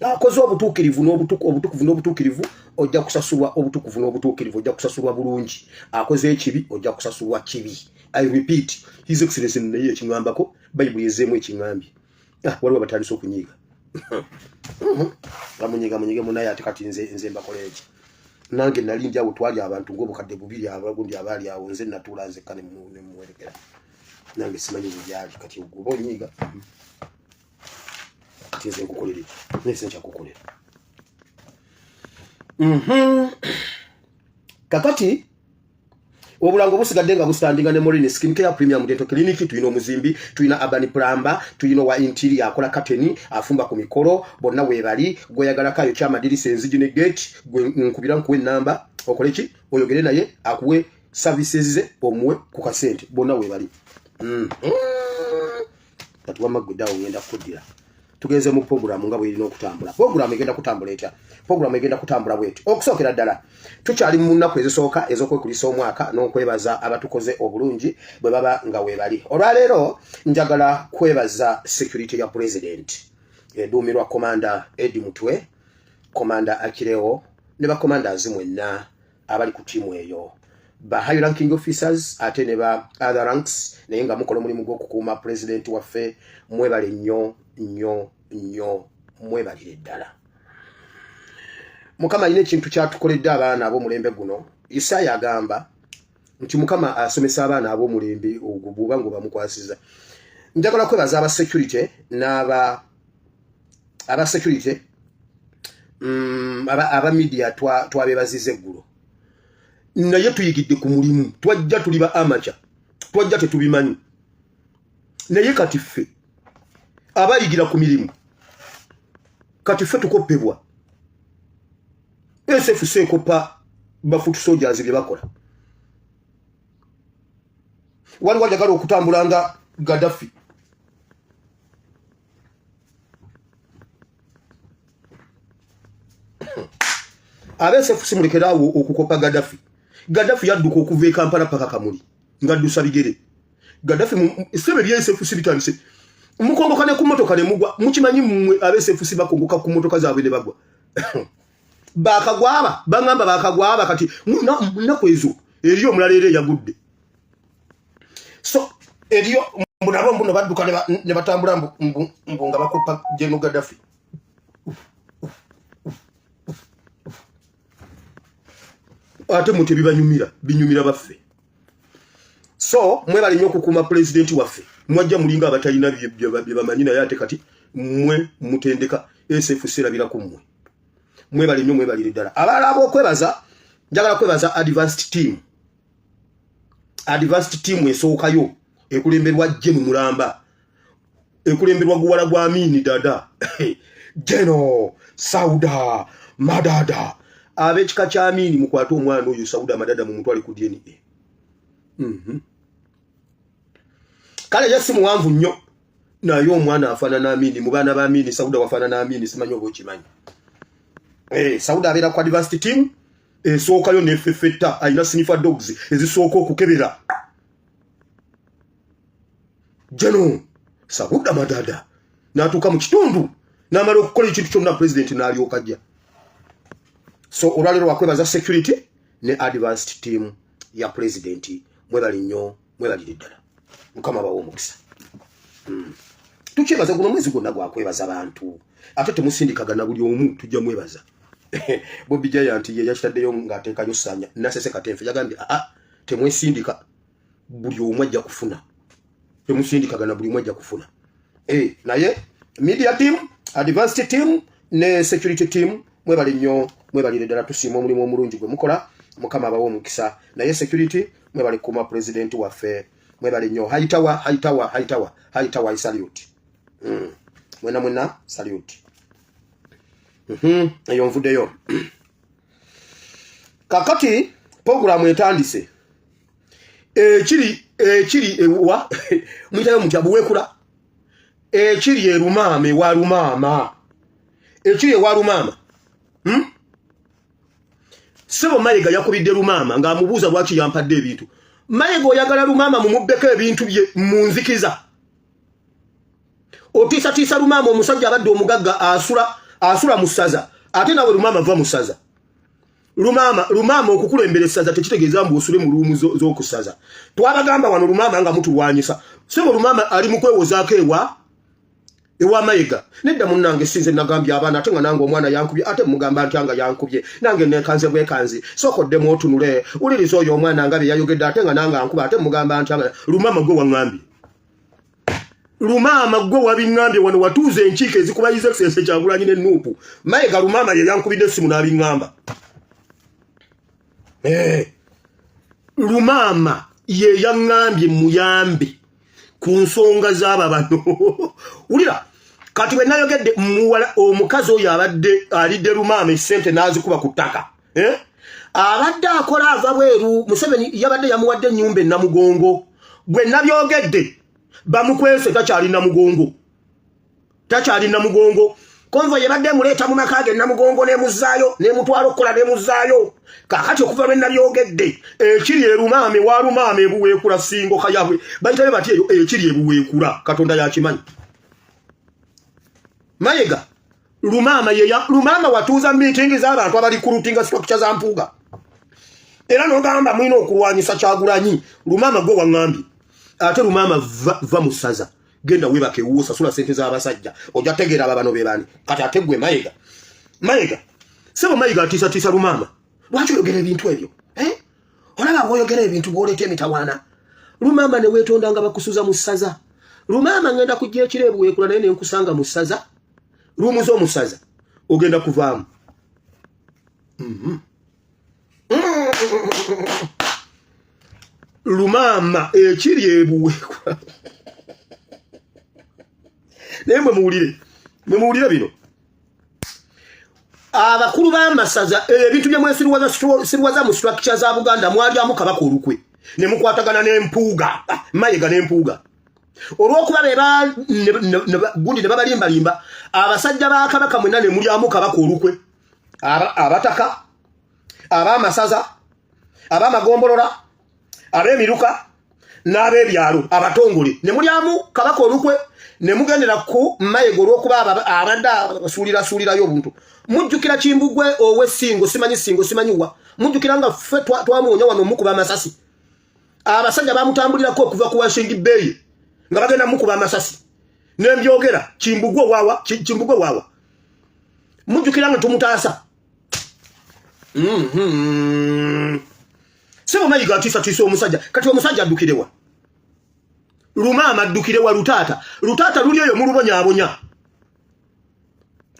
akoze obutuukirivu n'obutuukirivu ojja kusasulwa obutukuvu n'obutuukirivu ojja kusasulwa bulungi akoze ekibi ojja kusasulwa kibi. I repeat, His Excellency naye ekingambako Bible yezeemu ekingambye waliwo batandise okunyiiga bamunyiga munaye ate kati nze mbakola eki nange nali ndi awo twali abantu ng'obukadde bubiri abagundi abaali awo nze natuula nzekka ne muwerekera nange simanyi bulyali kati oba onyiiga kati nze nkukolera eki nese nkyakukolera kakati obulango busigadde nga busitandinga ne Morini Skin Care Premium Dental Clinic tuyina omuzimbi tuyina Urban Plumber tuyina wa interior akola kateni afumba ku mikolo bonna webali goyagala kayo kyamadirisa enzigi ne gate nkubira nkuwe namba okole ki oyogere naye akuwe services ze omwe ku kasente bonna webali tatuwa magwedawo ngenda kuddira tugenze mu program nga bwe irina okutambula program egenda kutambula etya program egenda kutambula bweti okusookera ddala tukyali mu nnaku ezisooka ez'okwekulisa omwaka n'okwebaza abatukoze obulungi bwe baba nga weebali olwaleero njagala kwebaza security ya president eduumirwa komanda Edi Mutwe komanda Akirewo ne bakomanders mwenna abali ku tiimu eyo ba high ranking officers ate ne ba other ranks naye nga mukola omulimu gw'okukuuma president waffe mwebale nnyo mwebalire ddala. Mukama alina ekintu kyatukoledde abaana ab'omulembe guno. Isaya agamba nti Mukama asomesa abaana ab'omulembe ogwo bw'oba ng'obamukwasiza. Njagala kwebaza aba security n'aba security aba media twabebaziza eggulo. Naye tuyigidde ku mulimu twajja tuli ba amateur twajja tetubimanyi naye kati ffe abayigira ku mirimu kati ffe tukoppebwa SFC ekopa bafoot soldiers bye bakola wali wajagala okutambula nga Gaddafi abe SFC mulekerawo okukopa Gaddafi yadduka okuva e Kampala paka Kamuli ngaddusa bigere Gaddafi sebe bya SFC bitandise mukongoka ne ku motoka ne mugwa mukimanyi mmwe abe SFC bakongoka ku motoka zaabwe ne bagwa bakagwaba bangamba bakagwaba kati munaku ezo eriyo mulalere yagudde so eriyo mbuno badduka ne batambula mbunga bakopa General Gaddafi ate muti binyumira baffe so mwebali nnyo okukuuma president waffe mwajja mulinga abatalina bye bamanyi naye ate kati mwe mutendeka SFC labira ku mmwe mwebali nnyo mwebalire ddala abalala ab'okwebaza njagala kwebaza advanced team esookayo ekulemberwa Jemu Mulamba ekulemberwa guwala gwa Amini Dada Jeno Sauda Madada abekika kya Amini mukwata omwana oyo Sauda Madada mu mutwale ku DNA kale yasi muwanvu nnyo naye omwana afaanana Amini mu baana ba Amini Sauda wafaanana Amini simanyi oba okimanyi Sauda abeera ku advanced team esookayo nefefetta ayina sniffer dogs ezisooka okukebera Jeno Sauda Madada n'atuuka mu kitundu n'amala okukola ekintu kyonna president n'alyoka ajja so olwaleero wakwebaza security ne advanced team ya president mwebali nnyo mwebalire ddala Mukama bawo omukisa tukyebaza guno mwezi gwonna gwakwebaza abantu ate temusindikagana buli omu tujja mwebaza Bobby Giant ye yakitaddeyo ng'ateekayo ssanya Nasese Katemfe yagambye temwesindika buli omu ajja kufuna temusindikagana buli omu ajja kufuna naye media team advanced team ne security team mwebali nnyo mwebalire ddala tusiima omulimu omulungi gwe mukola Mukama bawo omukisa naye security mwebali kuma president waffe mwebali nnyo haitawa salute mwena salute eyo nvuddeyo kakati program etandise ekiri ewa mwitayo mutya buwekula ekiri erumame walumama ekiri ewalumama Sebo Mayiga yakubidde Lumama ng'amubuuza lwaki yampadde ebintu. Mayiga oyagala Lumama mumubbeko ebintu bye munzikiza. Otiisa Lumama omusajja abadde omugagga asula asula musaza ate nawe lumama va musaza lumama okukulembera saza tekitegeeza mbu osule mu lumu z'okusaza twabagamba wano lumama nga mutulwanyisa sebo lumama ali mu kwewozaako ewa Mayiga nedda munnange sinze nagambye abaana ate nga nange omwana yankubye ate mugamba nti anga yankubye nange nekanze bwekanzi sokoddemu otunule uliriza oyo omwana nga bye yayogedde ate nga nange ankuba ate mugamba nti anga lumama gwe waŋŋambye lumama gwe wabiŋŋambye wano watuuza enkiiko ezikubayiza ekisese Kyagulanyi n'ennuupu Mayiga lumama ye yankubidde essimu n'abiŋŋamba lumama ye yaŋŋambye muyambe ku nsonga z'aba bano ulira kati bwe nayogedde muwala omukazi oyo abadde alidde lumama essente n'azikuba ku ttaka abadde akola ava bweru Museveni yabadde yamuwadde ennyumba Namugongo bwe nabyogedde bamukwese takyali Namugongo konvo yabadde muleeta mu makage Namugongo n'emuzaayo n'emutwala okukola n'emuzaayo kakati okuva lwe nabyogedde ekiri erumame wa lumame ebuweekula singo kayabwe bayitabe bati eyo ekiri ebuweekula Katonda yakimanyi Mayiga lumama watuuza meeting z'abantu abali ku rutinga structure za Mpuuga era n'ogamba mwina okulwanyisa Kyagulanyi lumama gwe waŋŋambye ate lumama va musaza genda webake uwosa sula sente z'abasajja ojja tegeera ababano be bani kati ate gwe Mayiga sebo Mayiga atisa lumama lwaki oyogera ebintu ebyo olaba bw'oyogera ebintu bw'oleeta emitawaana lumama ne weetonda nga bakusuza mu ssaza lumama ngenda kujja ekireebu weekula naye nenkusanga mu ssaza lumu z'omusaza ogenda kuvaamu lumama ekiri ebuweekula naye mwe muwulire bino abakulu b'amasaza ebintu bye mwesirwaza mu structure za Buganda mwalyamu Kabaka olukwe ne mukwatagana n'Empuuga Mayiga n'Empuuga olw'okuba gundi ne babalimbalimba abasajja ba Kabaka mwenna ne mulyamu Kabaka olukwe abataka ab'amasaza ab'amagombolola ab'emiruka n'ab'ebyalo abatongole ne mulyamu Kabaka olukwe ne mugendera ku Mayiga olw'okuba abadde asuulirayo obuntu mujjukira Kimbugwe ow'essingo simanyiwa mujjukira nga ffe twamuwonya wano mukuba amasasi abasajja bamutambulirako okuva ku Washington Bay nga bagenda mukuba amasasi nembyogera Kimbugwe waawa mujjukira nga tumutaasa sebo Mayiga atisa omusajja kati omusajja addukirewa lumama addukirewa lutaata luli eyo mulubonyaabonya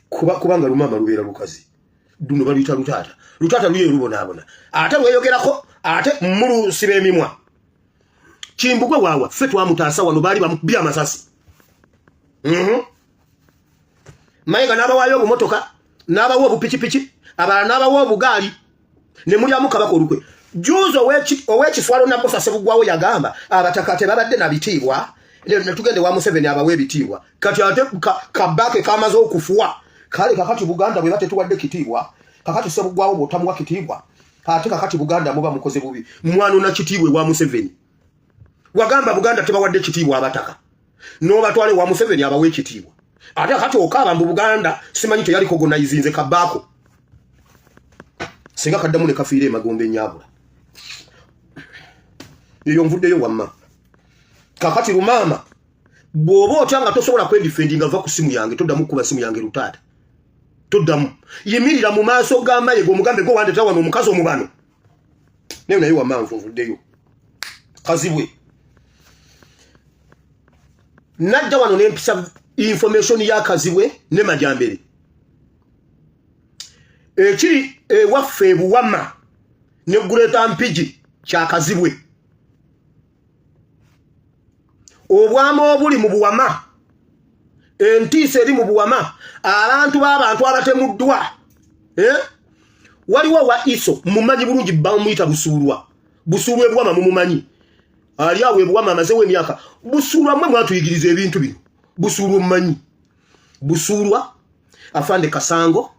kubanga lumama lubeera lukazi duno baluyita lutaata luli eyo lubonaabona ate lweyogerako ate mulusiba emimwa Kimbugwe waawa ffe twamutaasa wano baali bamukubye amasasi Mayiga n'abawaayo obumotoka n'abawa obupikipiki abalala n'abawa obugaali ne mulyamu Kabaka olukwe juzo ow'ekiswalo nabbo Sasebugwawo yagamba abataka tebabadde na bitiibwa ne tugende wa Museveni abawe ebitiibwa kati ate kabake kamaze okufuwa kale kakati Buganda bwe batetuwadde kitiibwa kakati Sebugwawo bw'otamuwa kitiibwa ate kakati Buganda muba mukoze bubi mwana na kitiibwe wa Museveni wagamba Buganda tebawadde kitiibwa abataka n'obatwale wa Museveni abawe ekitiibwa ate kakati okaaba mbu Buganda simanyi teyali kogonayizinze kabako singa kaddamu ne kafiire emagombe ennyabula eyo nvuddeyo wamma kakati lumama bw'oba otya nga tosobola kwendifendinga va ku simu yange toddamu kuba simu yange lutaata toddamu yimirira mu maaso ga Mayiga omugambe gwe wandeeta wano omukazi omubano naye wamma nvuddeyo kazibwe najja wano n'empisa information ya Kazibwe ne Majambere ekiri ewaffe Buwama ne Guleta Mpigi kya Kazibwe obwama obuli mu Buwama entiisa eri mu Buwama abantu b'abantu abatemuddwa waliwo wa iso mumanyi bulungi bamuyita busuulwa eBuwama mumumanyi ali awo eBuwama amazewo emyaka busuulwa mmwe mwatuyigiriza ebintu bino busuulwa mumanyi busuulwa afande Kasango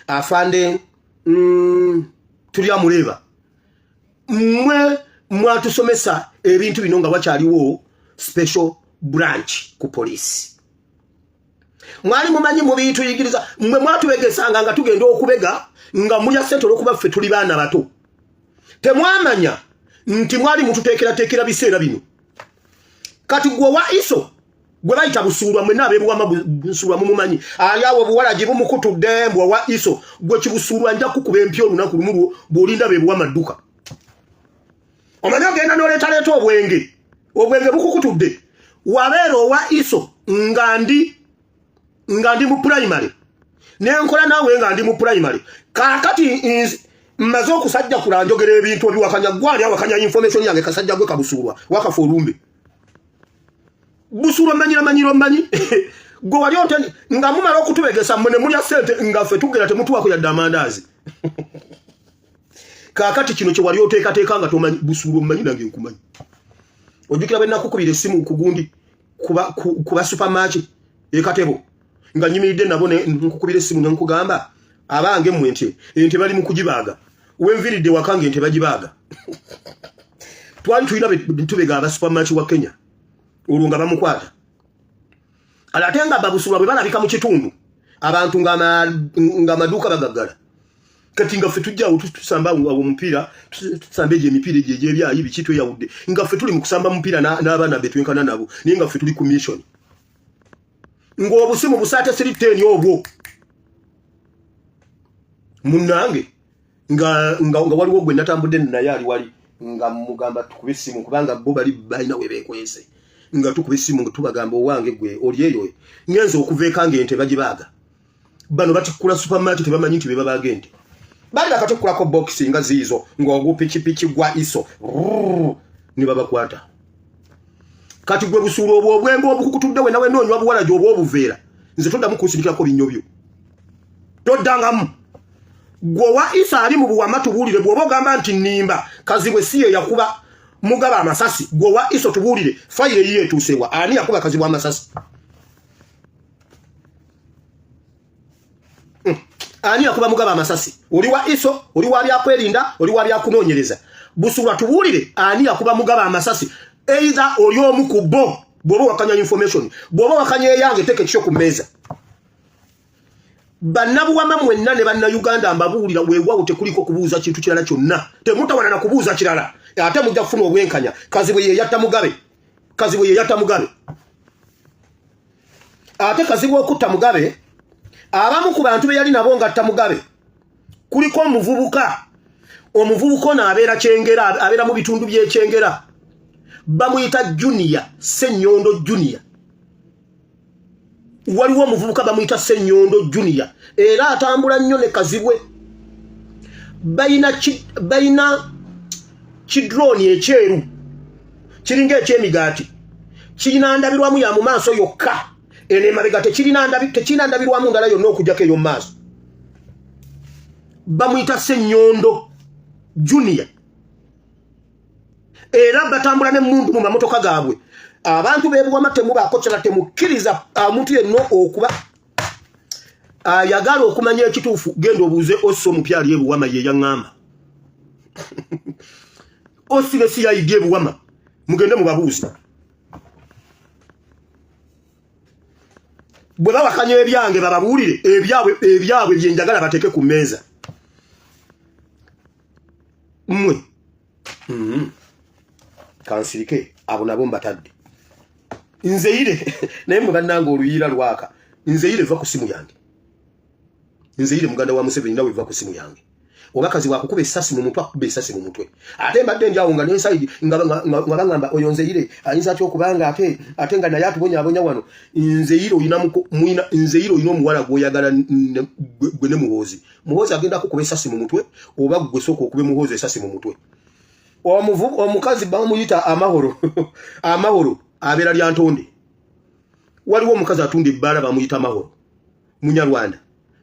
afande tulya muleba mwe mwatusomesa ebintu bino nga wakyaliwo special branch ku police mwali mumanyi mu bintu yigiriza mwe mwatubegesanga nga tugenda okubega nga mulya setolo kuba ffe tuli baana bato temwamanya nti mwali mututeekera biseera bino kati gwe wa iso gwe bayita busulwa mwe nabebuwama busulwa mumumanyi aliawo buwalaji bumukutudde mbwa wa iso gwe kibusulwa nja kukuba empyo olunaku lumu bw'olinda bebuwama dduka omanya ogenda n'oleetaleeta obwenge bukukutudde wabeera owa iso nga ndi mu primary nenkola naawe nga ndi mu primary kakati mmaze okusajja kulanjogera ebintu ebiwakanya gwali awakanya information yange kasajja gwe kabusulwa wakafa olumbe busulwa mmanyi gwe wali onteni nga mumala okutubegesa mmwe ne mulya ssente nga ffe tugera temutuwako yadde amandaazi kakati kino kye wali oteekateeka nga tomanyi busulwa mmanyi nange nkumanyi ojjukira bwe nakukubira essimu ku gundi kuba supermarket ekatebo nga nyimiridde nabo nkukubira essimu ne nkugamba abange mmwe ente bali mu kugibaaga wenviridde wakange ente bagibaaga twali tulina tubega aba supermarket wa Kenya olwo nga bamukwata ate nga babusulwa bwe balabika mu kitundu abantu nga maduuka bagaggala kati nga ffe tujjawo tusamba omupiira tusamba emipiira egyebyayi biki tweyawudde nga ffe tuli mu kusamba mupiira n'abaana be twenkana nabo naye nga ffe tuli ku mission ng'obusimu busaate siriteeni obwo munnange nga waliwo gwe natambudde naye ali wali nga mugamba tukube essimu kubanga bo bali balina we beekwese nga tukube essimu nga tubagamba owange gwe oli eyo ngenza okuva ekange ente bagibaaga bano batikkula supermarket tebamanyi nti be babaaga ente bali bakatikkulako bokisi nga ziizo ng'ogupikipiki gwa iso ne babakwata kati gwe busuula obwo obwenge obukukutudde we nawe noonywa buwala gy'oba obuveera nze toddamu kunsirikirako binnyo byo toddangamu gwe wa isa ali mu buwama tubuulire bw'oba ogamba nti nnimba kazibwe si ye yakuba mugaba amasasi gwe wa iso tubuulire fayire yiye etuusewa ani yakuba kazibwa amasasi ani yakuba mugaba amasasi oli wa iso oli wa byakwerinda oli wa byakunoonyereza busulwa tubuulire ani yakuba mugaba amasasi either oli omu ku bo bw'oba wakanya information bw'oba wakanya eyange teke ekyo ku mmeeza bannabuwama mwenna ne bannayuganda mbabuulira weewawo tekuliko kubuuza kintu kirala kyonna temutawana na kubuuza kirala ate mujja kufuna obwenkanya kazibwe ye yatta mugabe ate kazibwe okutta mugabe abamu ku bantu be yali nabo ngatta mugabe kuliko omuvubuka ono abeera kyengera abeera mu bitundu by'ekyengera bamuyita Junior Ssenyondo Junior waliwo omuvubuka bamuyita Ssenyondo Junior era atambula nnyo ne kazibwe bayina kidroni ekyeru kiringa ekyemigaati kirina ndabirwamu ya mu maaso yokka ene mabega tekirina ndabirwamu ndala yonna okujjako eyo mu maaso bamuyita Ssenyondo Junior era batambula n'emmundu mu mamotoka gaabwe abantu beebuwama temubaako kyala temukkiriza omuntu yenno okuba ayagala okumanya ekituufu genda obuuze osi omupya ali ebuwama ye yaŋŋamba osire si yayidde ebuwama mugende mubabuuzi bwe bawakanya ebyange bababuulire ebyabwe byenjagala bateeke ku mmeeza mmwe kansirike abo nabo mbatadde nzeire naye mwe bannanga oluyiira lwaka nzeire va ku simu yange nzeire muganda wa Museveni nawe va ku simu yange obakazi wakukuba essasi mu mutwe akuba essasi mu mutwe ate mbadde njawo nga n'ensayidi nga bangamba oyo nzeire ayinza atya okubanga ate nga naye atubonyaabonya wano nzeire olina omuwala gw'oyagala gwe ne muhoozi agenda kukuba essasi mu mutwe oba gwe sooka okube muhoozi essasi mu mutwe omukazi bamuyita amahoro abeera lya ntonde waliwo omukazi atunda ebbaala bamuyita amahoro munyarwanda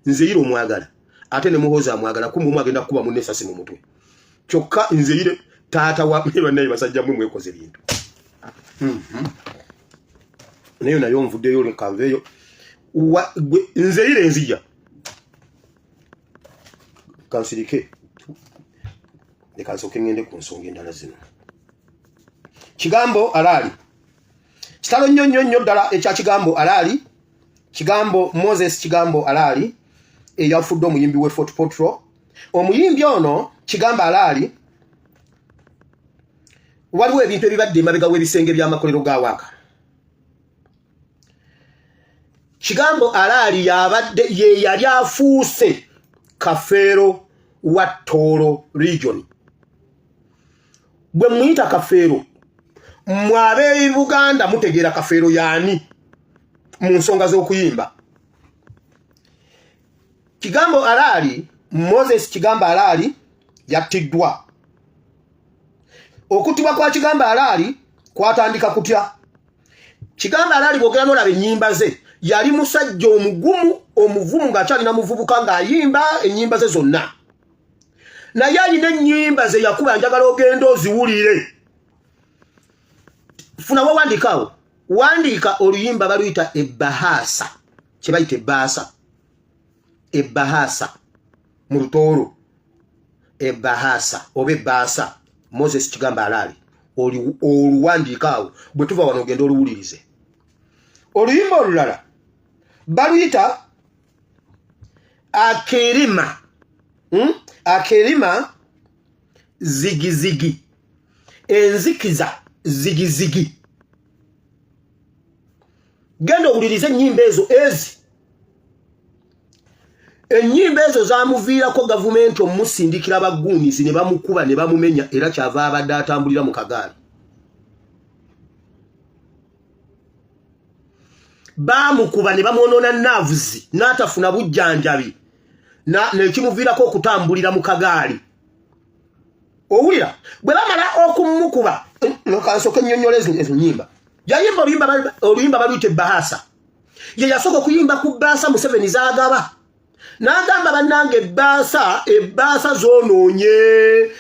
nzeire omwagala ate ne muhoozi amwagala kumbe omu agenda kukuba munne essasi mu mutwe kyokka nzeire taata wa bannaye basajja mmwe mwekoze bintu nayo nvuddeyo nkanveeyo nzeire enzija kansirike leka nsooke ngende ku nsonga endala zino kigambo alaali kitalo nnyo ddala ekya kigambo alaali Kigambo Moses Kigambo Alali eyafudde omuyimbi we Fort Potro. Omuyimbi ono Kigambo Alali waliwo ebintu ebibadde emabega w'ebisenge by'amakolero ga Waka. Kigambo Alali yali afuuse Kafeero wa Tooro region. Bwe muyita Kafeero mwabe Buganda mutegeera Kafeero yaani mu nsonga z'okuyimba. Kigambo Alali, Moses Kigambo Alali yattiddwa. Okuttibwa kwa Kigambo Alali kwatandika kutya? Kigambo Alali bwogera n'olaba ennyimba ze yali musajja omuvumu ng'akyalina muvubuka ng'ayimba ennyimba ze zonna. Naye alina ennyimba ze yakuba njagala ogenda oziwulire. Funa wa wandikawo. Wandika oluyimba baluyita ebbahasa. Kye bayita ebbahasa. Ebbahasa mu Lutooro. Ebbahasa oba ebbahasa. Moses Kigambo Alali. Oluwandikaawo bwe tuva wano ogenda oluwulirize. Oluyimba olulala baluyita akerima. Akerima zigizigi. Enzikiza zigizigi. Genda owulirize ennyimba ezo ezi. Ennyimba ezo zaamuviirako gavumenti omusindikira abagumizi ne bamukuba ne bamumenya era kyava abadde atambulira mu kagaali. Bamukuba ne bamwonoona naavuzi n'atafuna bujjanjabi nekimuviirako okutambulira mu kagaali. Owulira bwe bamala okumukuba nokansooka ennyonnyola ezo nnyimba. Yayimba oluyimba baluyita ebbahasa. Ye yasooka okuyimba ku bbaasa Museveni z'agaba. N'agamba bannange ebbaasa zoonoonye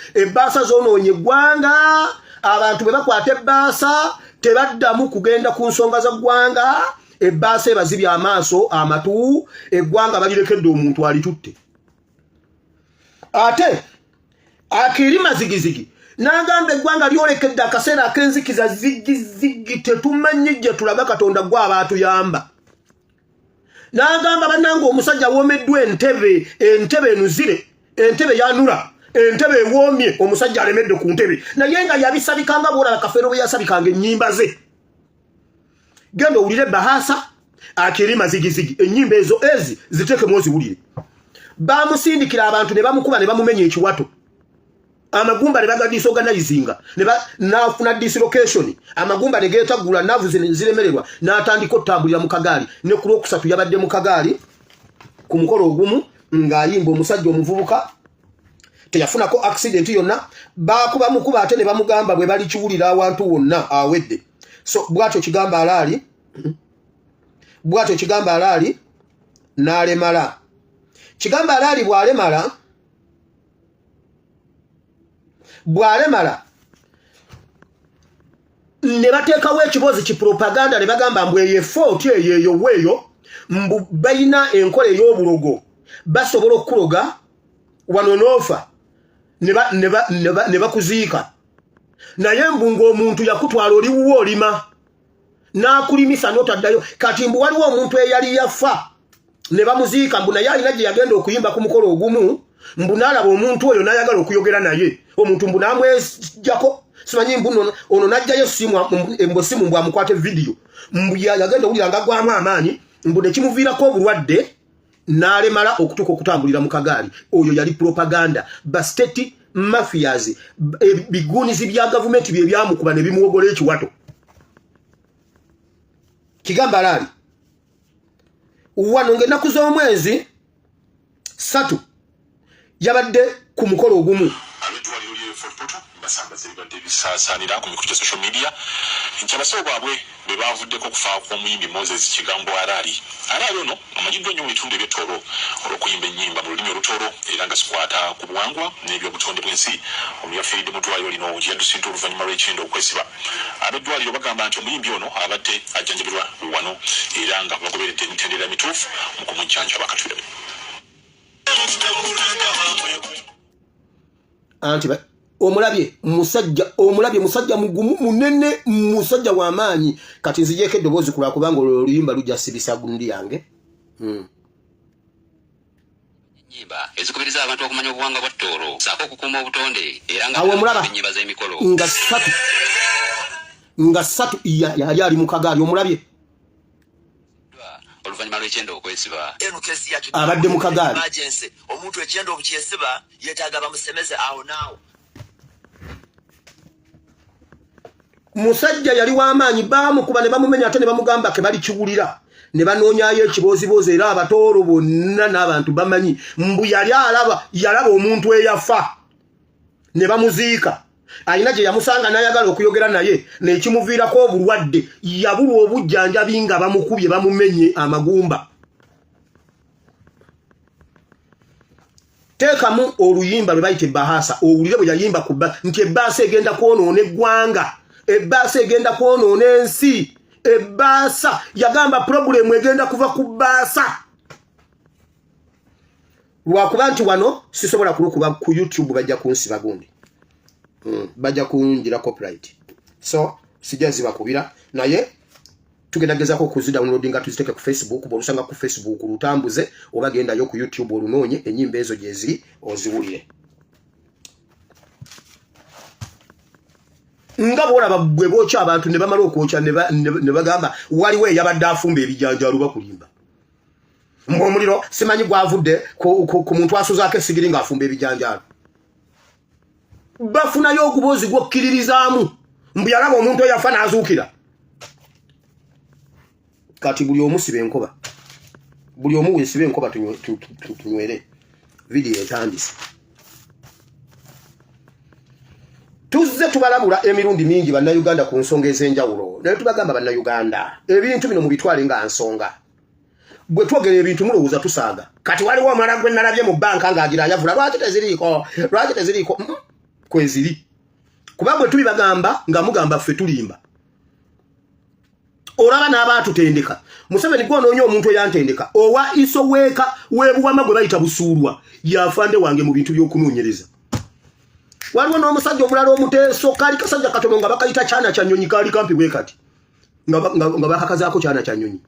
eggwanga. Abantu bwe bakwata ebbaasa tebaddamu kugenda ku nsonga za ggwanga. Ebbaasa ebazibya amaaso amatu eggwanga balirekedde omuntu alitutte. Ate akirima zigizigi n'agamba eggwanga lyolekedde akaseera ak'enzikiza zigizigi tetumanyi gye tulaga Katonda gwe abaatuyamba. N'agamba bannange omusajja woomeddwa entebe enuzire, entebe yanula, entebe ewoomye, omusajja alemedde ku ntebe. Naye nga yabisabikanga bw'olaba Kafeero bwe yasabikanga ennyimba ze. Genda owulire ebbahasa akirima zigizigi. Ennyimba ezo ezi ziteekemu oziwulire. Bamusindikira abantu ne bamukuba ne bamumenya ekiwato. Amagumba ne bagadiisa organizinga n'afuna dislocation. Amagumba ne geetaggula naavu ziremererwa n'atandika okutambulira mu kagaali. Ne ku lwokusatu yabadde mu kagaali ku mukolo ogumu ng'ayimba omusajja omuvubuka. Teyafunako accident yonna. Baakuba mukuba ate ne bamugamba bwe bali kiwulira awantu wonna awedde. So bwatyo Kigambo Alali n'alemala. Kigambo Alali bw'alemala ne bateekawo ekiboozi kipropaganda ne bagamba mbu eyo effort eyo weeyo mbu bayina enkola ey'obulogo basobola okukuloga wano n'ofa ne bakuziika. Naye mbu ng'omuntu yakutwala oliwuwo olima n'akulimisa n'otaddayo. Kati mbu waliwo omuntu eyali yafa ne bamuziika mbu naye alina gye yagenda okuyimba ku mukolo ogumu mbu n'alaba omuntu oyo n'ayagala okuyogera naye. Omuntu mbu n'amwejjako simanyi mbu ono n'ajjayo essimu mbu amukwate vidiyo mbu yagenda owulira nga gwamu amaanyi mbu ne kimuviirako obulwadde n'alemala okutuuka okutambulira mu kagaali. Oyo yali propaganda. Bastate mafias bigunizi bya gavumenti bye byamukuba ne bimuwogola ekiwato. Kigambo Alali wano ng'ennaku z'omwezi 3 yabadde ku mukolo ogumu. Bisasanira ku mikutu social media nkyabasaba bwabwe be bavuddeko okufa kw'omuyimbi Moses Kigambo Alali ono amanyiddwa nnyo mu bitundu eby'Etooro olw'okuyimba ennyimba mu lulimi Olutooro era nga sikwata ku buwangwa n'ebyobutonde bw'ensi. Ono yafiiridde mu ddwaliro lino yaddusibwa oluvannyuma lw'ekindo okwesiba. Ab'eddwaliro bagamba nti omuyimbi ono abadde ajjanjabirwa wano era nga bagoberedde emitendera emituufu mu kumujjanjaba. Katulebe. omulabye musajja mugumu munene musajja wa maanyi kati nzijeko eddoboozi kulwa kubanga oluyimba lujja sibisa gundi yange nyimba ezikubiriza abantu okumanya obuwanga bwa Tooro saako okukuuma obutonde era nga awo omulaba ennyimba z'emikolo nga ssatu yali ali mu kagaali omulabye oluvannyuma lw'ekyenda okwesiba abadde mu kagaali omuntu ekyenda obukyesiba yeetaaga bamusemeze awo naawo musajja yali w'amaanyi baamukuba ne bamumenya ate ne bamugamba ke bali kiwulira ne banoonyayo ekiboozibozi era abatooro bonna n'abantu bamanyi mbu yalaba omuntu eyafa ne bamuziika alina gye yamusanga n'ayagala okuyogera naye nekimuviirako obulwadde yabulwa obujjanjabi nga bamukubye bamumenye amagumba teekamu oluyimba lwe bayita ebbahasa owulire bwe yayimba nti ebbaasa egenda kwonoona eggwanga ebbaasa egenda kwonoona ensi ebbaasa yagamba purobulemu egenda kuva ku bbaasa lwakuba nti wano sisobola kulukuba ku YouTube bajja kunsiba gundi bajja kunjira copyright so sijja zibakubira naye tugendagezako okuzidownloading nga tuziteke ku Facebook bw'olusanga ku Facebook lutambuze oba gendayo ku YouTube olunoonye ennyimba ezo gye ziri oziwulire nga bwolaba bwe bookya abantu ne bamala okwokya ne bagamba waliwo eyabadde afumba ebijanjaalo bakulimba omuliro simanyi gwavudde ku muntu asuzaako esigiri ng'afumba ebijanjaalo bafunayo okuboozi gw'okkiririzaamu mbu yalaba omuntu eyafa n'azuukira kati buli omu siba enkoba buli omu weesiba enkoba tunywere vidiyo etandise tuzze tubalabula emirundi mingi bannayuganda ku nsonga ez'enjawulo naye tubagamba bannayuganda ebintu bino mu bitwale nga nsonga bwe twogera ebintu mulowooza tusaaga kati waliwo omwana gwe nalabye mu bbanka ng'agira ayavula lwaki teziriiko kweziri kuba bwe tubibagamba nga mugamba ffe tulimba olaba n'abaatutendeka Museveni gw'onoonya omuntu eyantendeka owa iso weebuwama gwe bayita busuulwa yafande wange mu bintu by'okunoonyereza waliwo n'omusajja omulala omuteeso kaali kasajja katono nga bakayita kyana kya nnyonyi kaali kampi bwe kati nga bakakazaako kyana kya nnyonyi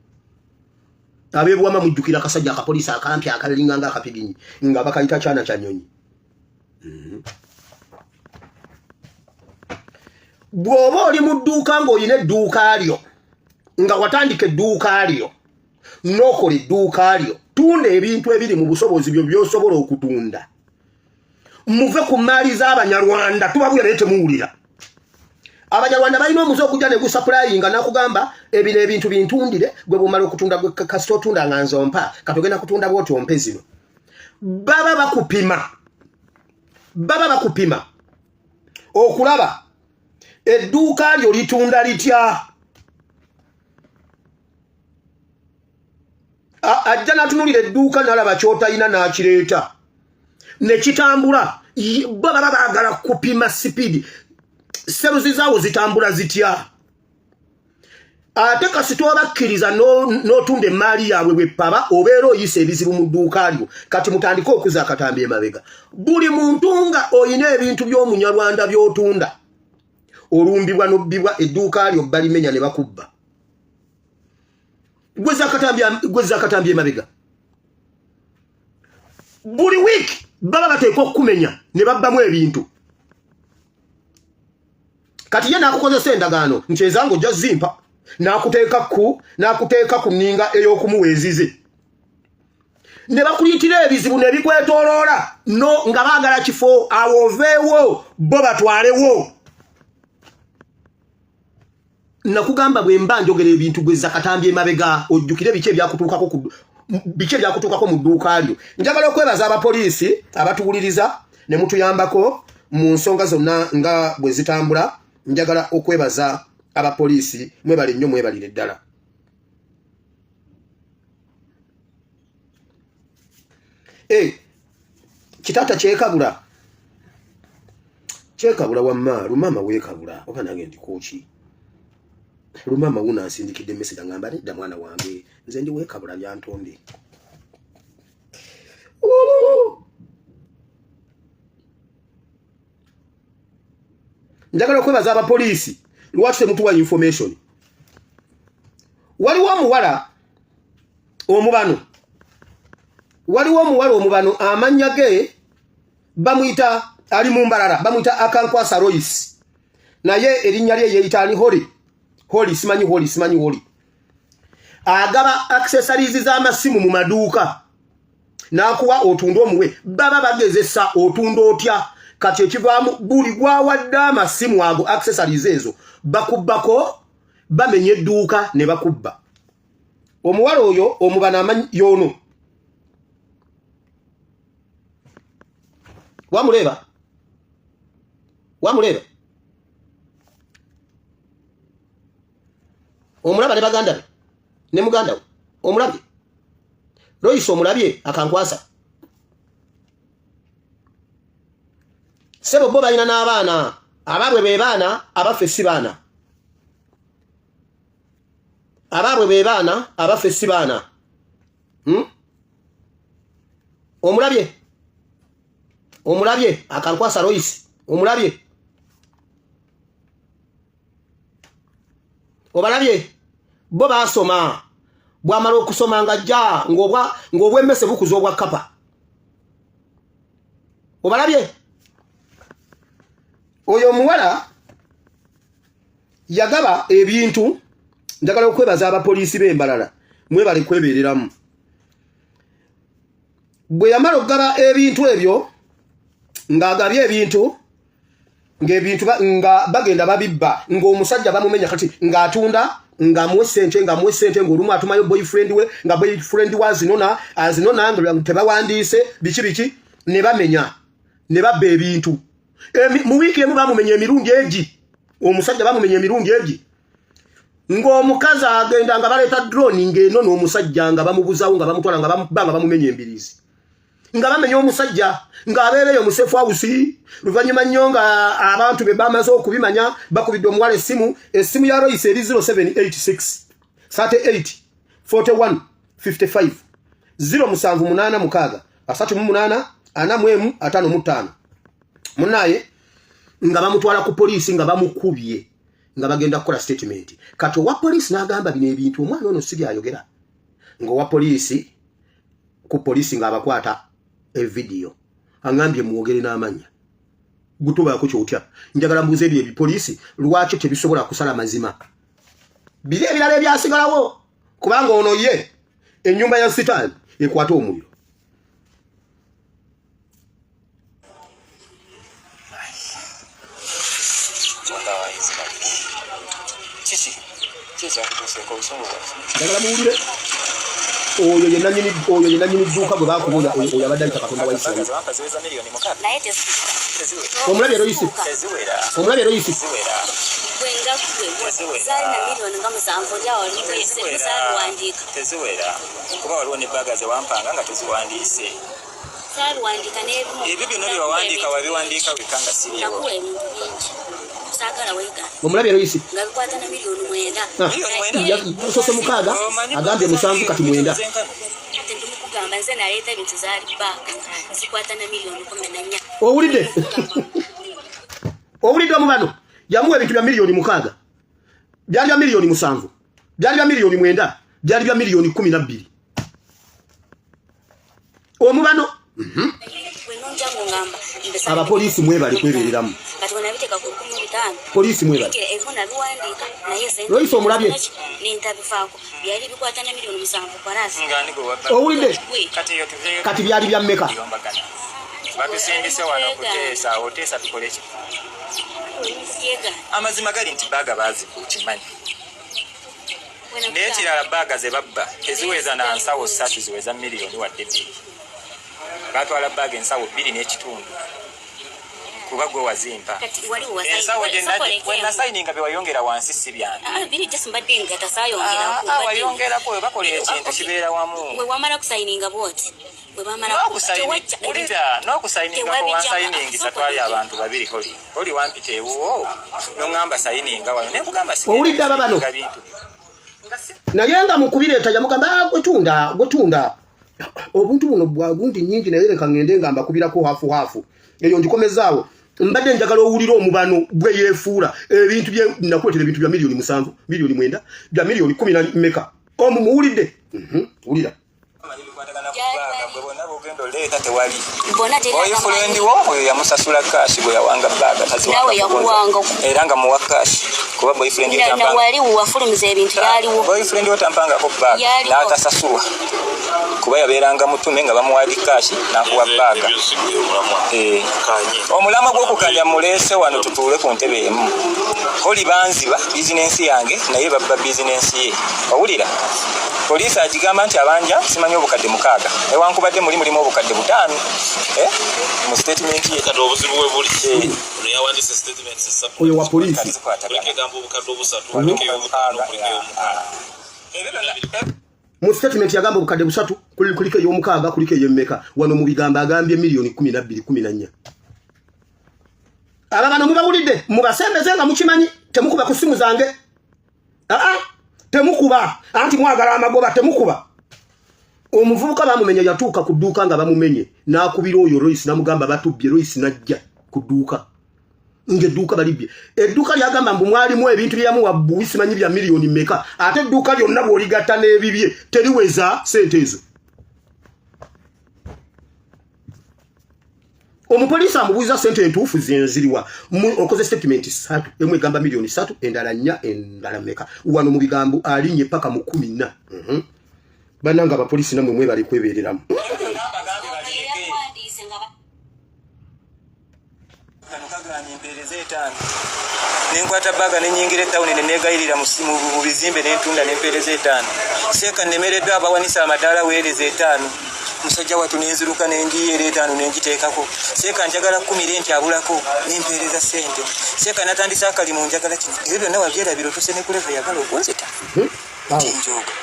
abeebuwama mujjukira akasajja akapoliisi akampi akalinga nga akapiginyi nga bakayita kyana kya nnyonyi bw'oba oli mu dduuka ng'olina edduuka lyo nga watandika edduuka lyo n'okola edduuka lyo tunda ebintu ebiri mu busobozi byo by'osobola okutunda muve ku maali z'abanyarwanda tubabwira naye temuwulira abanyarwanda balina omuze okujja ne gusapurayinga nakugamba ebino ebintu bintundire gwe bumala okutunda kasita otunda nga nzompa katogenda kutunda bwoti ompe zino baba bakupima okulaba edduuka lyo litunda litya ajja n'atunulira edduuka n'alaba ky'otalina n'akireeta ne kitambula baba baagala kupima sipiidi seruzi zaawo zitambula zitya ate kasita obakkiriza n'otunda emaali yaabwe bwepaba obeera oyisa ebizibu mu dduuka lyo kati mutandike okuza akatambi emabega buli muntu nga oyina ebintu by'omunyarwanda by'otunda olumbibwa n'obbibwa edduuka lyo balimenya ne bakubba gweza akatambi emabega buli wiiki baba bateeka okukumenya ne babbamu ebintu kati ye n'akukozesa endagaano nti ezange ojja zimpa n'akuteeka ku nninga ey'okumuweezize ne bakuliyitira ebizibu ne bikwetooloola no nga baagala kifo awo oveewo bo batwalewo nakugamba bwe mba njogera ebintu gweza katambi emabega ojjukire biki ebyakutuukako mu dduuka lyo njagala okwebaza abapoliisi abatuwuliriza ne mutuyambako mu nsonga zonna nga bwe zitambula njagala okwebaza abapoliisi mwebale nnyo mwebalire ddala kitaata kyekabula wamma lumama weekabula oba nange ndikuki lumama wuna nsindikidde emeseda ngamba nedda mwana wange nze ndi weekabula byantonde njagala okwebaza abapoliisi lwaki temutuwa information. Waliwo omuwala omubano amanya ge bamuyita ali mu Mbarara bamuyita Akankwasa Royce naye erinnya lye yeyita ali Holi simanyi Holi agaba accessories z'amasimu mu maduuka nakuwa otunda omuwe baba bagezesa otunda otya kati ekivaamu buli gwawadde amasimu ago accessories ezo bakubbako bamenye edduuka ne bakubba. Omuwala oyo omubana amanyi yono wamuleba omulaba ne baganda be ne muganda we omulabye Royce omulabye Akankwasa sebo bo balina n'abaana ababwe be baana abaffe si baana abaffe si baana omulabye Akankwasa Royce omulabye obalabye bo basoma bwamala okusoma nga jja ng'obwemmese bukuza obwa kapa obalabye oyo omuwala yagaba ebintu njagala okwebaza abapoliisi b'Embarara mwebale kwebereramu bwe yamala okugaba ebintu ebyo ng'agabye ebintu nga bagenda babibba ng'omusajja bamumenya kati ng'atunda ngamuwe sente ng'olumu atumayo boyfriend we nga boyfriend we azinona nga tebawandiise biki ne bamenya ne babba ebintu mu wiiki emu bamumenya emirundi egi omusajja bamumenya emirundi egi ng'omukazi agenda nga baleeta drone ng'eno n'omusajja nga bamubuzawo nga bamutwala nga bamumenya embirizi nga bamenya omusajja ng'abeereyo mu safe house luvannyuma nnyo nga abantu be bamaze okubimanya bakubidde omuwala essimu ya Royce eri 0786 38 41 55 0786 38 45 munaye nga bamutwala ku poliisi nga bamukubye nga bagenda kukola statement kati owa poliisi n'agamba bino ebintu omwana ono si byayogera ng'owa poliisi ku poliisi ng'abakwata evidiyo angambye muwogere n'amanya gutubaako kyotya njagala mbuuze ebyo ebipoliisi lwaki tebisobola kusala mazima biri ebirala ebyasigalawo kubanga ono ye ennyumba ya sitaani ekwata omuliro. Njagala muwulire oyo ye nannyini dduuka bwe bakubuuza oyo abadde ayita Katonda wa Isirayiri. Omulabye Royce teziwera kuba waliwo ne bbaga ze wampanga nga teziwandiise ebyo byonna bye wawandiika wabiwandiika wekanga siriwo. Omulabye Royce kusose mukaaga agambye 7 kati 9 owulidde omubano yamuwa ebintu bya miliyoni 6 byali bya miliyoni 7 byali bya miliyoni 9 byali bya miliyoni 12 omubano abapoliisi mwebale kwebereramu poliisi mwebale Royce omulabye owulidde kati byali bya mmeka batusindise wano kuteesa oteesa tukole ki amazima gali nti baaga bazikukimanyi naye kirala baaga ze babba teziweza na nsawo 3 ziweza miliyoni wadde 2 batwala baaga ensawo 2 n'ekitundu kuba gwe wazimpa ensawo gyenasayininga bewayongera wansi si byange wayongerako we bakola ekintu kibeera wamu n'okusayiningako wansayiningisa twali abantu 2 oli wampita ewuwo noŋŋamba sayininga wano nekugamba owulidde ababano naye nga mukubireeta yamugamba gwetunda obuntu buno bwagundi nyingi naye leka ŋŋende nga mbakubirako hafu eyo ngikomezaawo mbadde njagala owulira omubano bwe yeefuula ebintu bye nakwetera ebintu bya milioni 7 milioni 9 bya milioni 10 na meka muwulidde wulira boyfriend wo oyo yamusasula kashi bwe yawanga baga nawe yakuwanga era nga muwa kashi kuba boyfriend na wali wafulumiza ebintu yaliwo boyfriend otampanga ko baga n'atasasulwa kuba yabeeranga mutume nga bamuwadi kashi n'akuwa baga omulama gw'okukanya mulese wano tutuule ku ntebe emu oli banziba bizinensi yange naye babba bizinensi ye owulira poliisi agigamba nti abanja simanyi obukadde 6 newankubadde mulimu obukadde 5 mu statement ye kati obuzibu bwe buli yawandise statement oyo wa poliisi gamba obukadde 3 mu statement yagamba obukadde 3 kuliko ey'omukaaga kuliko ey'emmeka wano mu bigambo agambye milioni 12 14 abagano mubawulidde mubasembeze nga mukimanyi temukuba ku simu zange temukuba anti mwagala amagoba temukuba omuvubuka bamumenya yatuuka ku dduuka nga bamumenye n'akubira oyo Royce namugamba batubbye Royce najja ku dduuka ng'edduuka balibbye edduuka lyagamba mbu mwalimu ebintu byamuwa buwisi manyi bya milioni meka ate edduuka lyonna bw'oligatta n'ebibye teriweza sente ezo omupoliisi amubuuza sente entuufu zenziriwa okoze statement 3 emu egamba milioni 3 endala 4 endala meka wano mu bigambo alinye paka mu 14 bananga abapoliisi namwe mwe bali kwebereramu nenkwata baga nenyingira etawuni nenegayirira mu bizimbe nentunda nempeereza 5 seeka nemereddwa abawanisa amadaala weereza 5 musajja watu nenziruka nengiyeera 5 nengiteekako seeka njagala 10 nti abulako nempeereza sente seeka natandisa akalimu njagala kino ebyo byonna wabyerabira otuse ne kuleva yagala okunzita tinjoga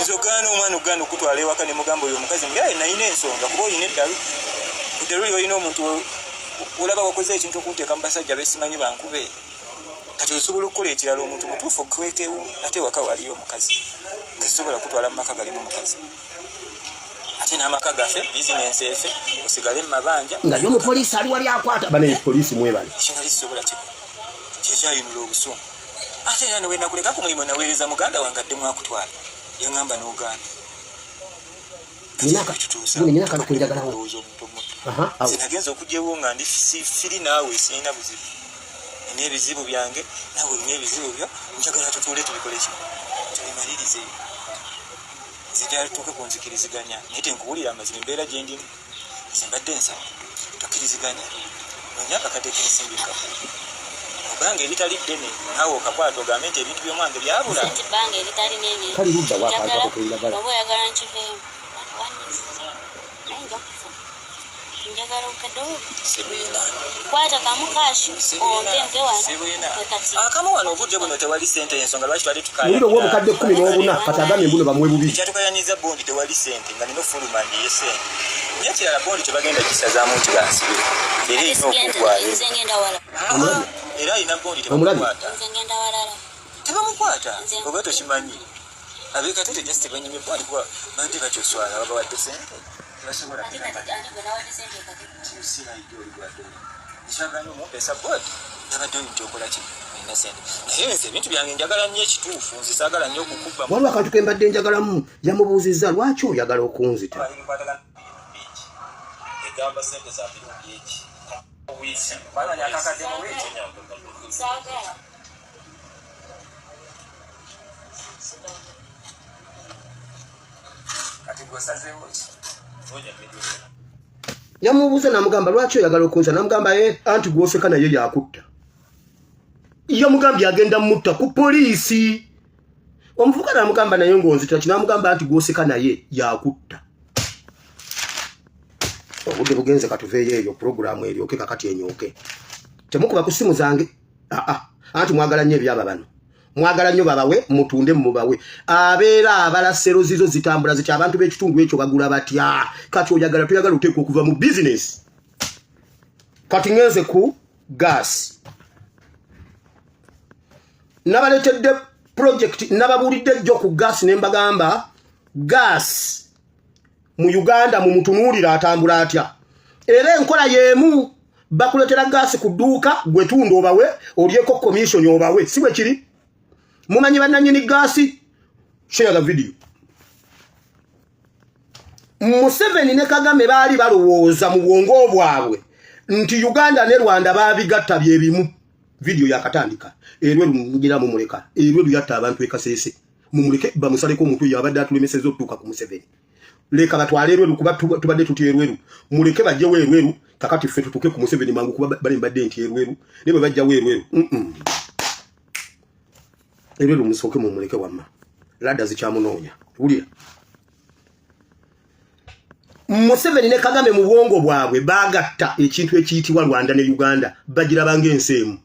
nzogaana omwana oganda okutwala ewaka ne mugamba oyo omukazi ngaye nayina ensonga kuba oyina eddalu kuteruli olina omuntu olaba wakoze ekintu okunteeka mu basajja besimanyi bankube kati osobola okukola ekirala omuntu mutuufu okwekewo ate waka waliyo omukazi tesobola kutwala mu maka galimu omukazi ate n'amaka gaffe bizinensi efe osigale mu mabanja nga yo mupoliisi ali wali akwata bane poliisi mwebale kinali sisobola kyekyayinula obusungu ate era newenakuleka ku mulimu naweereza muganda wange adde mwakutwala yaŋŋamba n'ogaana nagenza okugyewo nga ndi firi naawe sirina buzibu n'ebizibu byange nawe olina ebizibu byo njagala tutuule tubikole kino tubimalirize zitatuuke ku nzikiriziganya naye tenkuwulira amazima embeera gye ndimu nze mbadde nsaba tokkiriziganya nonya akakadde kensimbikaku obanga eritali ddene nawe okakwata ogambe nti ebintu by'omwange byabula kali ludda wakalibagala oyagala nkiveemu njagala okadobo kwata kamukashi ontempe wano akamu wano obudde buno tewali sente ensonga lwaki twali mulindo w'obukadde 14 kati agamye mbuno bamuwe bubi kyatukayanyiza bondi tewali sente nga nina fulumandi ye sente naye kirala bondi tebagenda kisazaamu nti bansibire era erina okugwayo era alina bondi tebamukwata tebamukwata oba tokimanyi abekatete jasi tebanyimye bondi kuba bandi bakyoswala babawadde sente tebasobola waliwo akantu kembadde njagalamu yamubuuzizza lwaki oyagala okunzita yamubuuza namugamba lwaki oyagala okunza namugamba anti gwoseka naye yakutta yamugambye agenda mutta ku poliisi omuvubuka namugamba naye ngonzita kinamugamba anti gwoseka naye yakutta obudde bugenze katuveeyo eyo puroguramu eryoke kakati enyooke temukuba ku simu zange anti mwagala nnyo ebyaba bano mwagala nnyo babawe mutunde mubawe abeera abalasero zizo zitambula ziti abantu b'ekitundu ekyo bagula batya kati oyagala tuyagala oteeka okuva mu bizinesi kati ngenze ku gas nabaletedde project nababuulidde jjo ku gas nembagamba gas mu Uganda mu mutunuulira atambula atya era enkola yemu bakuletera gas kuduuka gwe tundu obawe olyeko commission obawe si bwe kiri mumanyi bannanyini gas share the video Museveni ne Kagame bali balowooza mu bwongo bwabwe nti Uganda ne Rwanda babigatta byebimu video yakatandika erwe mugira mu muleka erwe yatta abantu ekasese mu muleke bamusaleko omuntu yabadde atulemeseza okutuuka ku Museveni leka batwale erwe kuba tubadde tutierweru muleke bajje werweru kakati ffe tutuke ku Museveni mangu kuba bali mbadde nti erweru ne bwe bajja werweru erwe musoke mu muleke wamma ladda zikyamunoonya wulira Museveni ne Kagame mu bwongo bwabwe bagatta ekintu ekiyitibwa Rwanda ne Uganda bagira bange ensemu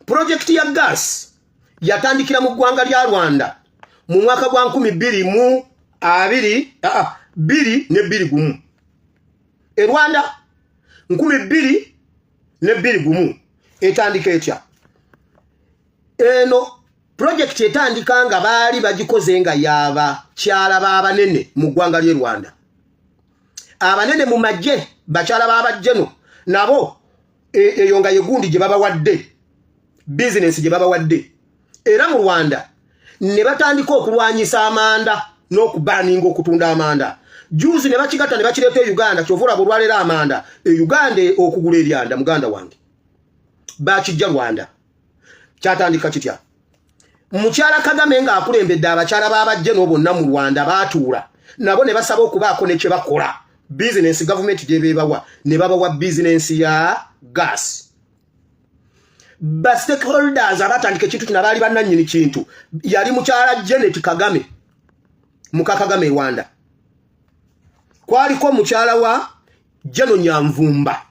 project ya gas yatandikira mu ggwanga lya Rwanda mu mwaka gwa 2022 e Rwanda 2022 etandika etya eno project etandika nga bali bagikoze nga yaba kyala babanene mu ggwanga lye Rwanda abanene mu majje bakyala babajjeno nabo eyo nga yegundi gye baba wadde business gye baba wadde era mu Rwanda ne batandika okulwanyisa amanda n'okubaninga okutunda amanda juzi ne bakigatta ne bakireeta Uganda kyovula bulwalera amanda Uganda okugula eryanda muganda wange bakijja Rwanda kyatandika kitya Mukyala Kagame nga akulembedde abakyala babajje n'obonna mu Rwanda batuula nabo ne basaba okubaako ne kye bakola business government gye beebawa ne babawa business ya gas ba stakeholders abatandika ekintu kino abaali bannannyini kintu yali mukyala Janet Kagame muka Kagame Rwanda kwaliko mukyala wa Jeno Nyamvumba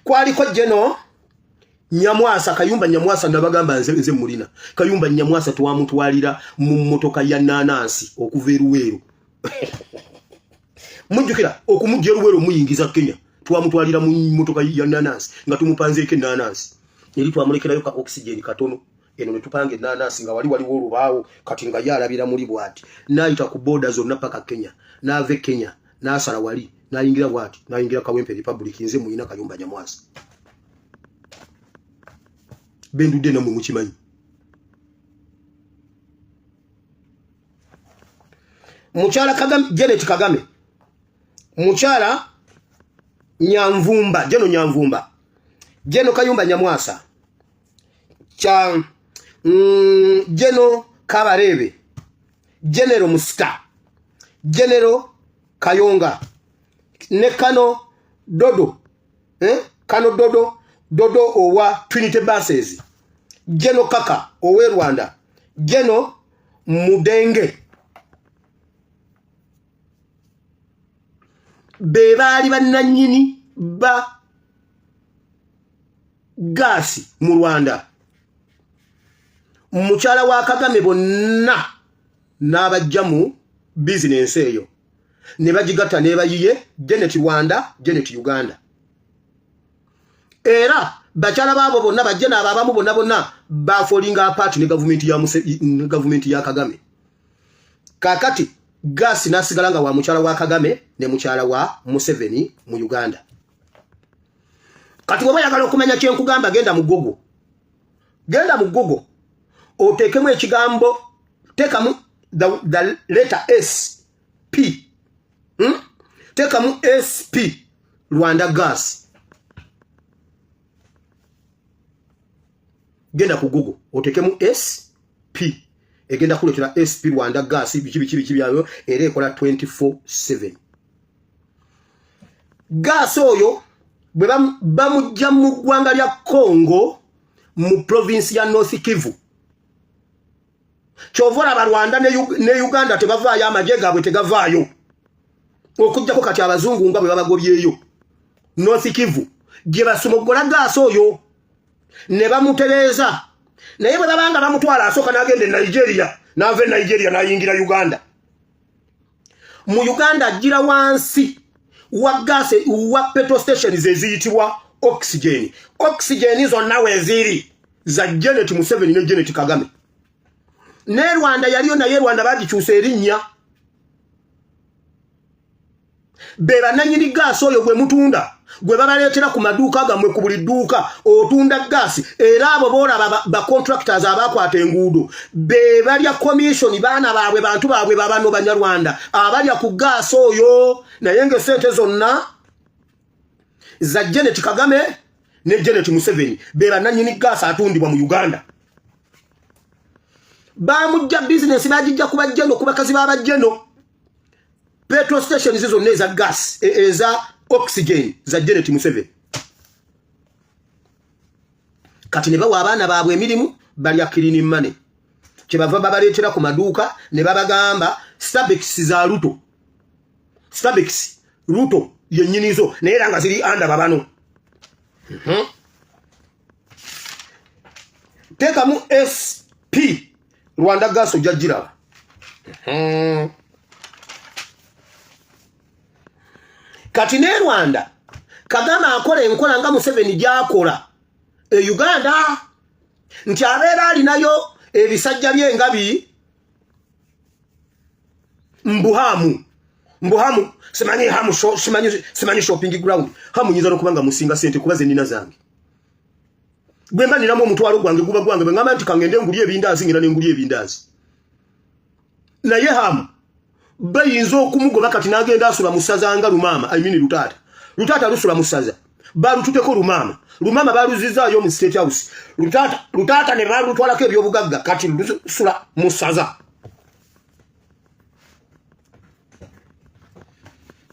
kwaliko Jeno Nyamwasa Kayumba Nyamwasa nabagamba nze mulina Kayumba Nyamwasa twamutwalira mu motoka ya nanansi okuva eruweru mujjukira okumujja eruweru muyingiza Kenya twamutwalira mu motoka ya nanansi nga tumupanzeeko nanansi eri twamulekerayo ka oxygen katono eno ne tupange nanansi nga waliwo olubaawo kati nga yalabira muri bwati nayita ku border zonna paka Kenya nave Kenya nasala wali nayingira bwati nayingira Kawempe Republic nze muyina Kayumba Nyamwasa bendude namwe mukimanyi mukyala Kagame Janet Kagame mukyala Nyamvumba Jeno Nyamvumba Jeno Kayumba Nyamwasa cha Jeno Kabarebe General Musta General Kayonga ne Kano Dodo Kano Dodo owa Trinity Buses Jeno Kaka owe Rwanda Jeno Mudenge bebali bannanyini ba gasi mu Rwanda mukyala wa Kagame bonna n'abajja mu business eyo ne bagigatta ne bayiye Janet Rwanda Janet Uganda era bakyala babo bonna bajja n'abamu bonna bafolinga apart ne government ya Kagame kakati gasi nasigala nga wa mukyala wa Kagame ne mukyala wa Museveni mu Uganda kati bwe bayagala okumanya kye nkugamba genda mu Google otekemu ekigambo tekamu the letter S P tekamu SP Rwanda gas genda ku Google otekemu SP egenda kuletera SP Rwanda gas bikibi byayo era ekola 24/7 gas oyo bwe bamujja mu ggwanga lya Congo mu province ya North Kivu chovola ba Rwanda ne Uganda tebavaayo amagye gaabwe tegavaayo okujjako kati abazungu nga bwe babagobyeyo North Kivu gye basumogola gas oyo ne bamutereza naye bwe babanga bamutwala asooka n'agenda Nigeria n'ava Nigeria n'ayingira Uganda mu Uganda ajjira wansi wa gas wa petrol stations eziyitibwa oxygen zonna weziri za Janet Museveni ne Janet Kagame ne Rwanda yaliyo naye Rwanda bagikyusa erinnya beba nanyini gas oyo gwe mutunda gwe babaletera ku maduuka gamwe ku buli dduuka otunda gas era abo bola ba contractors abakwata enguudo be balya commission baana baabwe bantu baabwe babano Banyarwanda abalya ku gas oyo naye ng'esente zonna za Janet Kagame ne Janet Museveni beba nanyini gas atundibwa mu Uganda bamujja business bajijja kubajjeno kubakazi babajjeno petrol station zizo neza gas eza oxygen za Janet Museveni kati ne bawa abaana baabwe emirimu bali akirini money kyebava babaletera ku maduuka ne babagamba Starbucks za Ruto Starbucks Ruto yennyinizo naye era nga ziri anda babano tekamu SP Rwanda Gas ojajira kati ne Rwanda Kagame akola enkola nga Museveni gyakola Uganda nti abeera alinayo ebisajja byengabi mbuhamu simanyi shopping ground hamu nyiza okubanga musinga sente kubaze nina zange gwemba ninamu omutwalo gwange guba gwange ngamba nti kangende ngulye ebindazi ngira nengulye ebindazi naye hamu bayinza okumugoba kati nagenda asula musaza nga Lumama Lutata lusula musaza balututeko Lumama baluzizaayo mu State House Lutata ne balutwalako ebyobugagga kati lusula musaza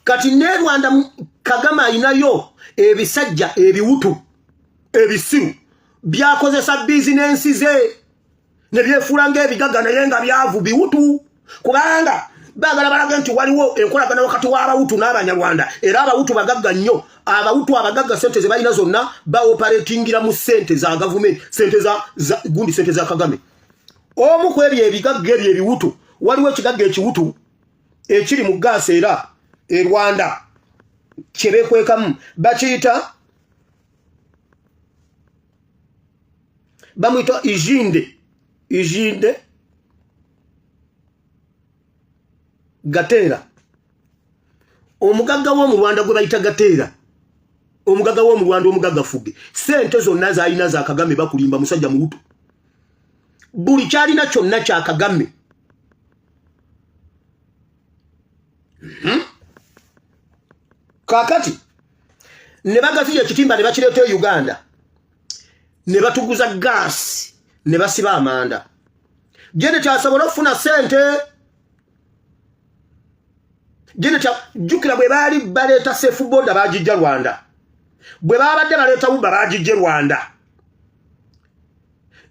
kati ne Rwanda Kagame ayinayo ebisajja ebiwutu ebisiru byakozesa bizinensi ze ne byefulanga ebigaga naye nga byavu biwutu kubanga bagala balaga nti waliwo enkolagana wakati w'abawutu n'Abanyarwanda era abawutu bagagga nnyo abawutu abagagga sente ze balina zonna baoperatingira mu sente za government sente za Kagame omu ku ebyo ebigagga ebyo ebiwutu waliwo ekigagga ekiwutu ekiri mu gaasi era Rwanda kyebekwekamu bakiyita bamwita Ijinde Gatera omugagga wo mu Rwanda gwe bayita Gatera omugagga wo mu Rwanda omugagga Fuge sente zonna zaalina za Kagame bakulimba musajja muwutu buli kyalina kyonna kya Kagame kakati ne bagafije ekitimba ne bakireeta Uganda ne batuguza gas ne basiba amanda Janet asobola okufuna sente Janet jukira bwe bali baleeta safe border bagijja Rwanda bwe babadde baleeta Uber bagijje Rwanda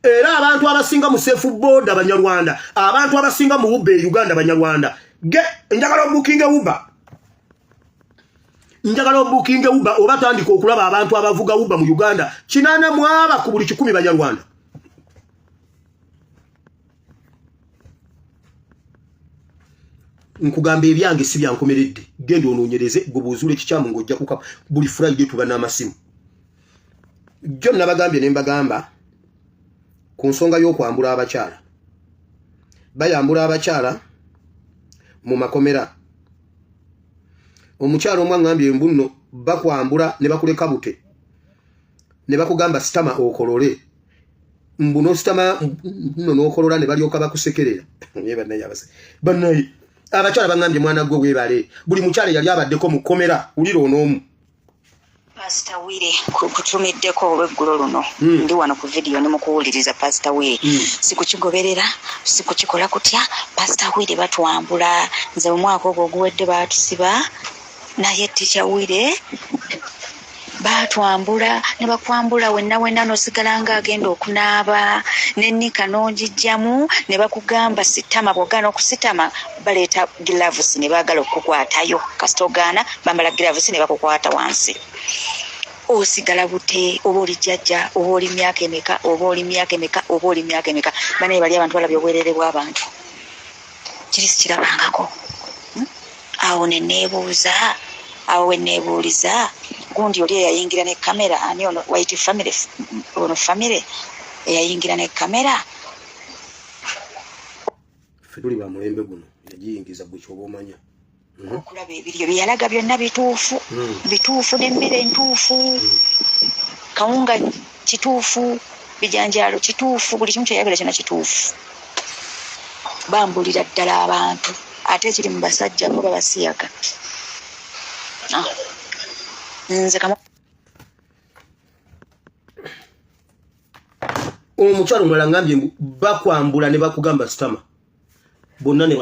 era abantu abasinga mu safe border Banyarwanda abantu abasinga mu Uber Uganda Banyarwanda njagala obukinge Uber oba tandika okulaba abantu abavuga Uber mu Uganda kinana mwaba ku buli 10 Banyarwanda nkugamba ebyange si byankomeredde genda onoonyereze gobuuzule ekikyamu ng'ojja kuka buli Friday tuba n'amasimu jjo nabagambye ne mbagamba ku nsonga y'okwambula abakyala bayambula abakyala mu makomera omukyala omwe ngambye mbunno bakwambula ne bakuleka bute ne bakugamba sitama okolole mbuno sitama nno n'okolola ne balyoka bakusekerera bannaye abakyala bangambye mwana gwe webale buli mukyala yali abaddeko mu komera uliro onoomu Pastor Wile kutumiddeko olweggulo luno ndi wano ku video ne mukuwuliriza Pastor Wile sikukigoberera sikukikola kutya Pastor Wile batwambula nze omwaka ogwo guwedde batusiba naye Teacher Wile batwambula ne bakwambula wenna nosigala nga agenda okunaaba nennika n'ogijjamu ne bakugamba sitama bwogana okusitama baleeta gloves ne baagala okukwatayo kasitogana bambala gloves ne bakukwata wansi osigala bute oba oli jjajja oba oli myaka emeka banaye bali abantu balabye obwerere bw'abantu kiri sikirabangako awo neneebuuliza gundi oli eyayingira ne kamera ani ono white family ono family eyayingira ne kamera feduli ba mulembe guno yajiyingiza bwe kyoba omanya okulaba ebiryo byeyalaga byonna bituufu n'emmere entuufu kawunga kituufu bijanjaalo kituufu buli kimu kyeyagala kyonna kituufu bambulira ddala abantu ate kiri mu basajja bo babasiyaga nze omukyalo mulala ngambye bakwambula ne bakugamba sitama bonna ne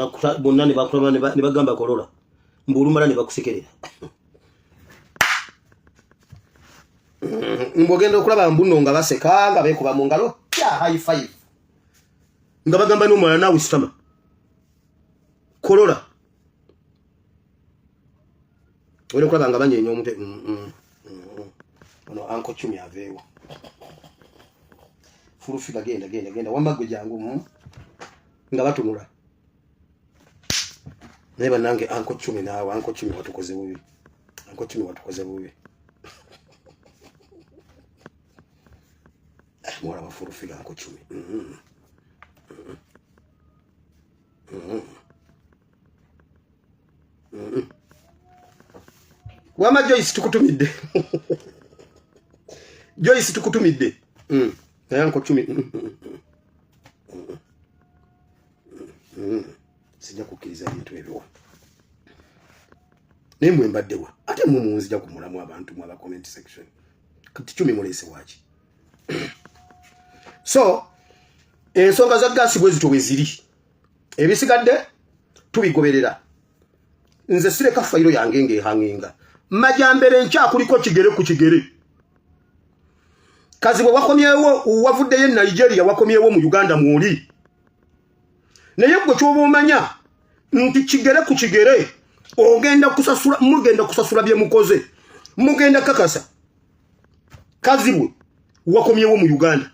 bakulaba ne bagamba kolola mbulumala ne bakusekerera mbogenda okulaba mbuno nga baseka nga beekuba mu ngalo high five nga bagamba n'omulala naawe sitama kolola wena okulaba nga banyeenya omute ono anko cumi aveewo fulufiga genda wamagwe jangu nga batunula naye bannange anko cumi naawe anko cumi watukoze bubi mwala bafulufiga anko cumi wama Joyce tukutumidde Joyce tukutumidde naye anko cumi sijja kukkiriza bintu ebyo naye mwe mbaddewa ate mwe munzija kumulamu abantu mu aba comment section kati cumi mulese waki so ensonga za gaasi bwe zito weziri ebisigadde tubigoberera nze sireka fayiro yange ng'ehanginga majambere nkyakuliko kigere ku kigere kazi bwe wakomyewo wavuddeyo Nigeria wakomyewo mu Uganda mwoli naye gwe kyoba omanya nti kigere ku kigere mugenda kusasula bye mukoze mugenda kakasa kazi bwe wakomyewo mu Uganda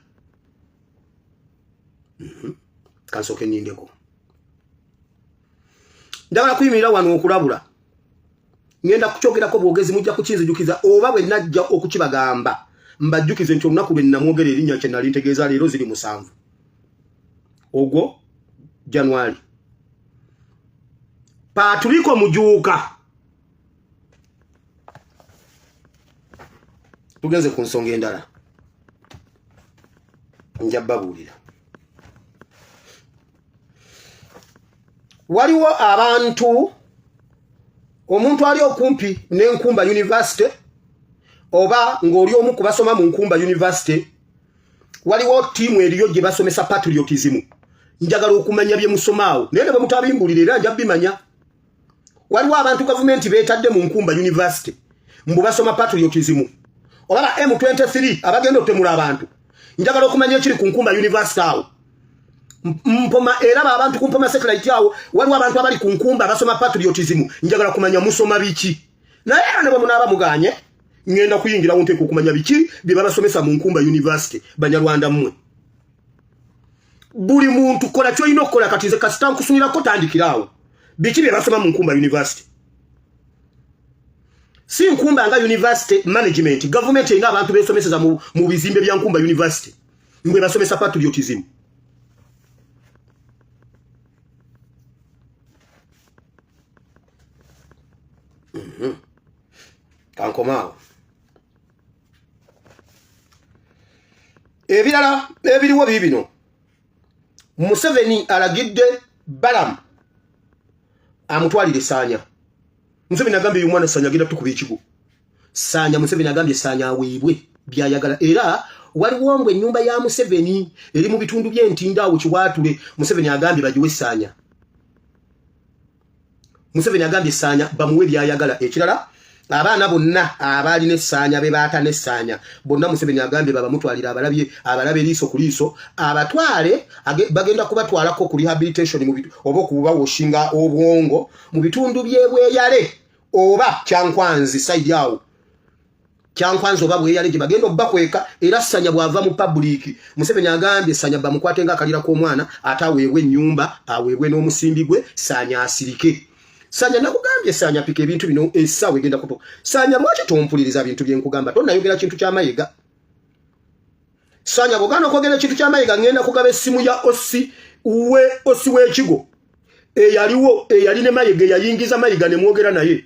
kansoke nindeko ndabala kuyimirira wano okulabula ngenda kuchogerako bwogezi mujja kukinzijukiza oba bwe najja okukibagamba mbajjukize nti olunaku lwe namwogera erinnya kye nali ntegeeza leero ziri 7 ogwo January Patuliko mujuuka tugenze ku nsonga endala njababuulira waliwo abantu omuntu ali okumpi n'Enkumba University oba ng'oli omu kubasoma mu Nkumba University waliwo tiimu eriyo gye basomesa patriotism njagala okumanya bye musomaawo naye ne bwe mutabimbulira era nja bimanya waliwo abantu gavumenti beetadde mu Nkumba University mbu basoma patriotism oba M23 abagenda okutemula abantu njagala okumanya ekiri ku Nkumba University awo mpoma era abantu ku Mpoma satellite awo waliwo abantu abali ku Nkumba basoma patriotism njagala kumanya musoma biki naye ne bwe munaaba muganye ngenda kuyingira wonteeka okumanya biki bye babasomesa mu Nkumba University Banyarwanda mmwe buli muntu kola kyolina okukola kati nze kasita nkusunirako tandikiraawo biki bye basoma mu Nkumba University si Nkumba nga University management government erina abantu besomeseza mu bizimbe bya Nkumba University mbwe basomesa patriotism kankomaawo ebirala ebiriwo bibino Museveni alagidde Balamu amutwalire Sanya. Museveni agambye umwana Sanya agenda tukuba ekigo. Sanya Museveni agambye Sanya aweebwe byayagala era waliwo ngwe ennyumba ya Museveni eri mu bitundu by'entindaawo kiwaatule Museveni agambye bagiwe Sanya. Museveni agambye Sanya bamuwe byayagala ekirala abaana bonna abaali ne Sanya be baata ne Sanya bonna Museveni agambye baba mutwalira abalabe liiso ku liiso abatwale bagenda kubatwalako ku rehabilitation mu bitu oba kuba woshinga obwongo mu bitundu byebweyale oba Kyankwanzi side yawo Kyankwanzi oba bweyale gye bagenda obakweka era Sanya bwava mu public Museveni agambye Sanya bamukwate nga akalira k'omwana ataweebwe ennyumba aweebwe n'omusimbi gwe Sanya asirike. Sanya nakugambye Sanya pika ebintu bino essawe genda kuto. Sanya lwaki tompuliriza bintu bye nkugamba tonnayogera kintu kya mayiga. Sanya bogana kwogera kintu kya mayiga ngenda kugaba essimu ya Osi w'ekigo. yaliwo yali ne Mayiga yayingiza Mayiga ne mwogera naye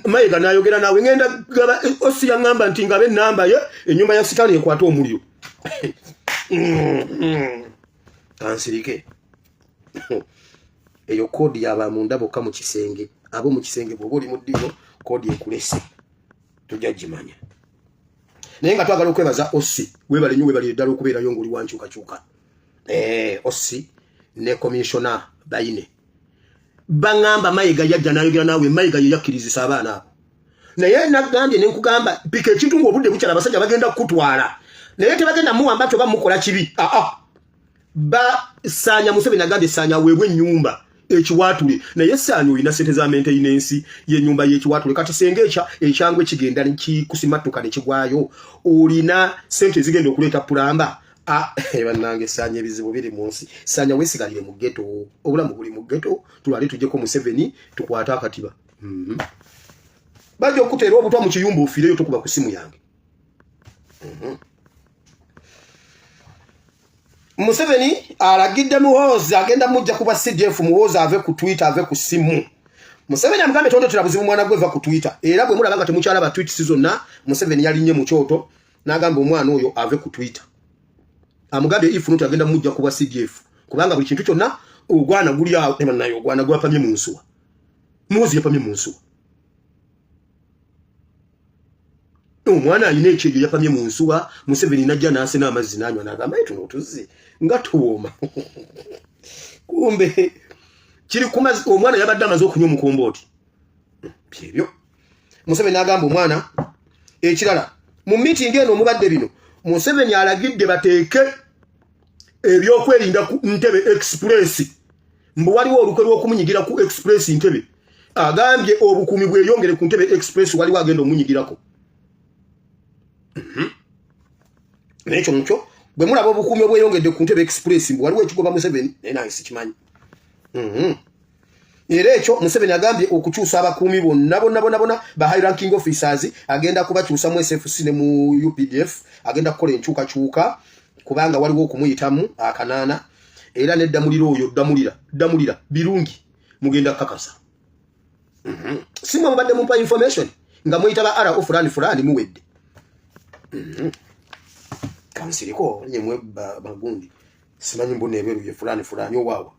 Mayiga nayogera nawe ngenda gaba Ossi yangamba nti ngabe namba ye ennyumba ya sitani ekwata omuliro kansirike eyo kodi yaba mundabo ka mu kisenge abo mu kisenge bwo boli muddiro kodi ekulese tujajimanya naye nga twagala okwebaza Ossi webale nyo webale ddala okubeera yongoli wanchuka chuka Ossi ne commissioner bayine bangamba Mayiga yajja nayogera nawe Mayiga yakirizisa abaana naye nagambye ne nkugamba pika ekintu ng'obudde bukyala abasajja bagenda kutwala naye tebagenda muwamba to bamukola kibi ba sanya Museveni agambye sanya wewe nyumba ekiwatule naye sanya olina sente za maintenance ye nyumba y'ekiwatule kati sengecha ekyangwe kigenda nkikusima ne kigwayo olina sente zigenda okuleeta pulamba bannange sanya ebizibu biri mu nsi sanya wesigalire mu ghetto obulamu buli mu ghetto tulale tujjeko Museveni tukwata akatiba bajja okuteera obutwa mu kiyumba ofiireyo tokuba ku simu yange Museveni alagidde Muhoozi agenda mujja kuba CDF Muhoozi ave ku Twitter ave ku simu Museveni amugambe tonde tulabuzibu mwana gwe va ku Twitter era bwe mulabanga temukyala ba tweets zonna Museveni yalinye mu kyoto n'agamba omwana oyo ave ku Twitter amugambe ifunutu agenda mujja kuba CDF kubanga buli kintu kyonna ogwana guli awo nayo ogwana gwapamye mu nsuwa Muhoozi yapamye mu nsuwa omwana alina ekyejo yapamye mu nsuwa Museveni najja n'ase n'amazzi n'anywa n'agamba tuno tuzzi nga tuwooma kumbe kiri kumazi omwana yabadde amaze okunywa omukombooti byebyo Museveni n'agamba omwana ekirala mu meeting eno omubadde bino Museveni alagidde bateeke ebyokwerinda ku Ntebe Express mbu waliwo olukwe lw'okumunyigira ku Express Ntebe agambye obukuumi bweyongere ku Ntebe Express waliwo agenda omunyigirako nekyo mukyo bwe mulaba obukuumi obweyongedde ku Ntebe Express mbu waliwo ekigoba Museveni naye nange sikimanyi era ekyo Museveni agambye okukyusa abakuumi bonna ba high ranking officers agenda kubakyusa mu SFC ne mu UPDF agenda kukola enkyukakyuka kubanga waliwo okumuyitamu akanaana era neddamulira oyo damulira birungi mugenda kakasa simwe mubadde mumpa information nga muyita ba ara fulani muwedde kansiriko nyemwe bagundi simanyi mbone eberu ye fulani owawa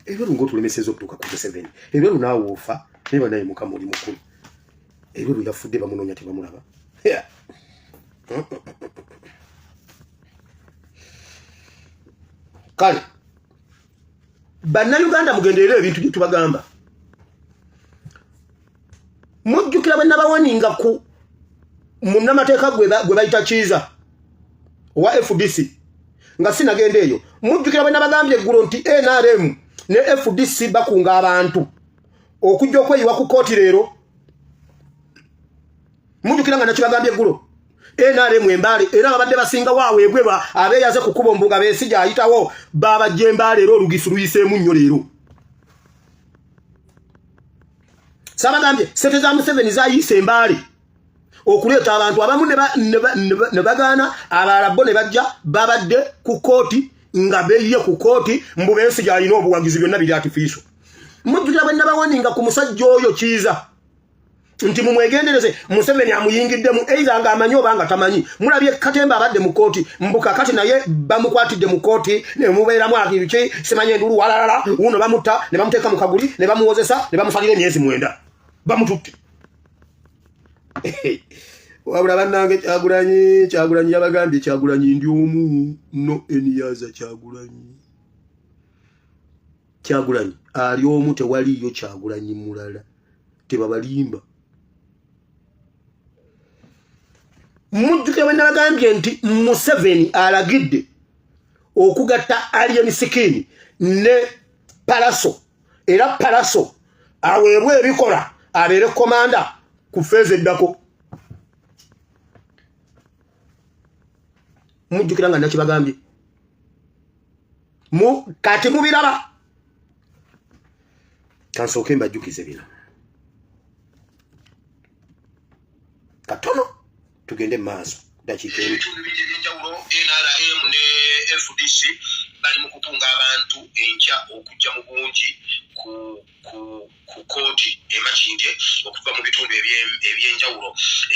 eberu ngotulemeseza okutuuka ku 7 eberu naawe ofa neba naye mukama oli mukulu eberu yafudde bamunonya tebamulaba kale bannayuganda mugenderera ebintu bye tubagamba mujjukira bwe nabawaninga ku munnamateeka gwe bayita kiiza owa FDC nga sinagenda eyo mujjukira bwe nabagambye eggulo nti NRM ne FDC bakunga abantu okujja okweyiwa ku kooti leero mujjukira nga nakibagambye eggulo NRM Embale era babadde basinga waweebwe abeeyaze ku kubo mbunga Besigye ayitawo babajja Embale leero olugisu luyiseemu nnyo leero sabagambye sente za Museveni zayise Embale okuleeta abantu abamu ne bagaana abalala bo ne bajja babadde ku kooti nga beeyiye ku kooti mbu Besigye alina obuwagizi byonna biri artificial mujjukira bwe nabawaninga ku musajja oyo kiiza nti mumwegendereze Museveni amuyingiddemu either nga amanyi oba nga tamanyi mulabye Katemba abadde mu kooti mbuka kati naye bamukwatidde mu kooti ne mubeeramu akibiki simanyi endulu walalala uno bamutta ne bamuteeka mu kaguli ne bamuwozesa ne bamusalira emyezi 9 bamututte wabula bannange Kyagulanyi yabagambye Kyagulanyi ndi omu no eniyaza Kyagulanyi ali omu tewaliyo Kyagulanyi mulala tebabalimba mujjuke bwe nabagambye nti Museveni alagidde okugatta Alien Skin ne Palaso era Palaso aweebwe ebikola abeere komanda ku feezi eddako mujjukira nga nakibagambye kati mubiraba kansooke mbajjukize bino katono tugende maaso dakika emu NRM ne FDC bali mu kutunga abantu enkya okujja mu bungi ku kooti emakinde okuva mu bitundu ebyenjawulo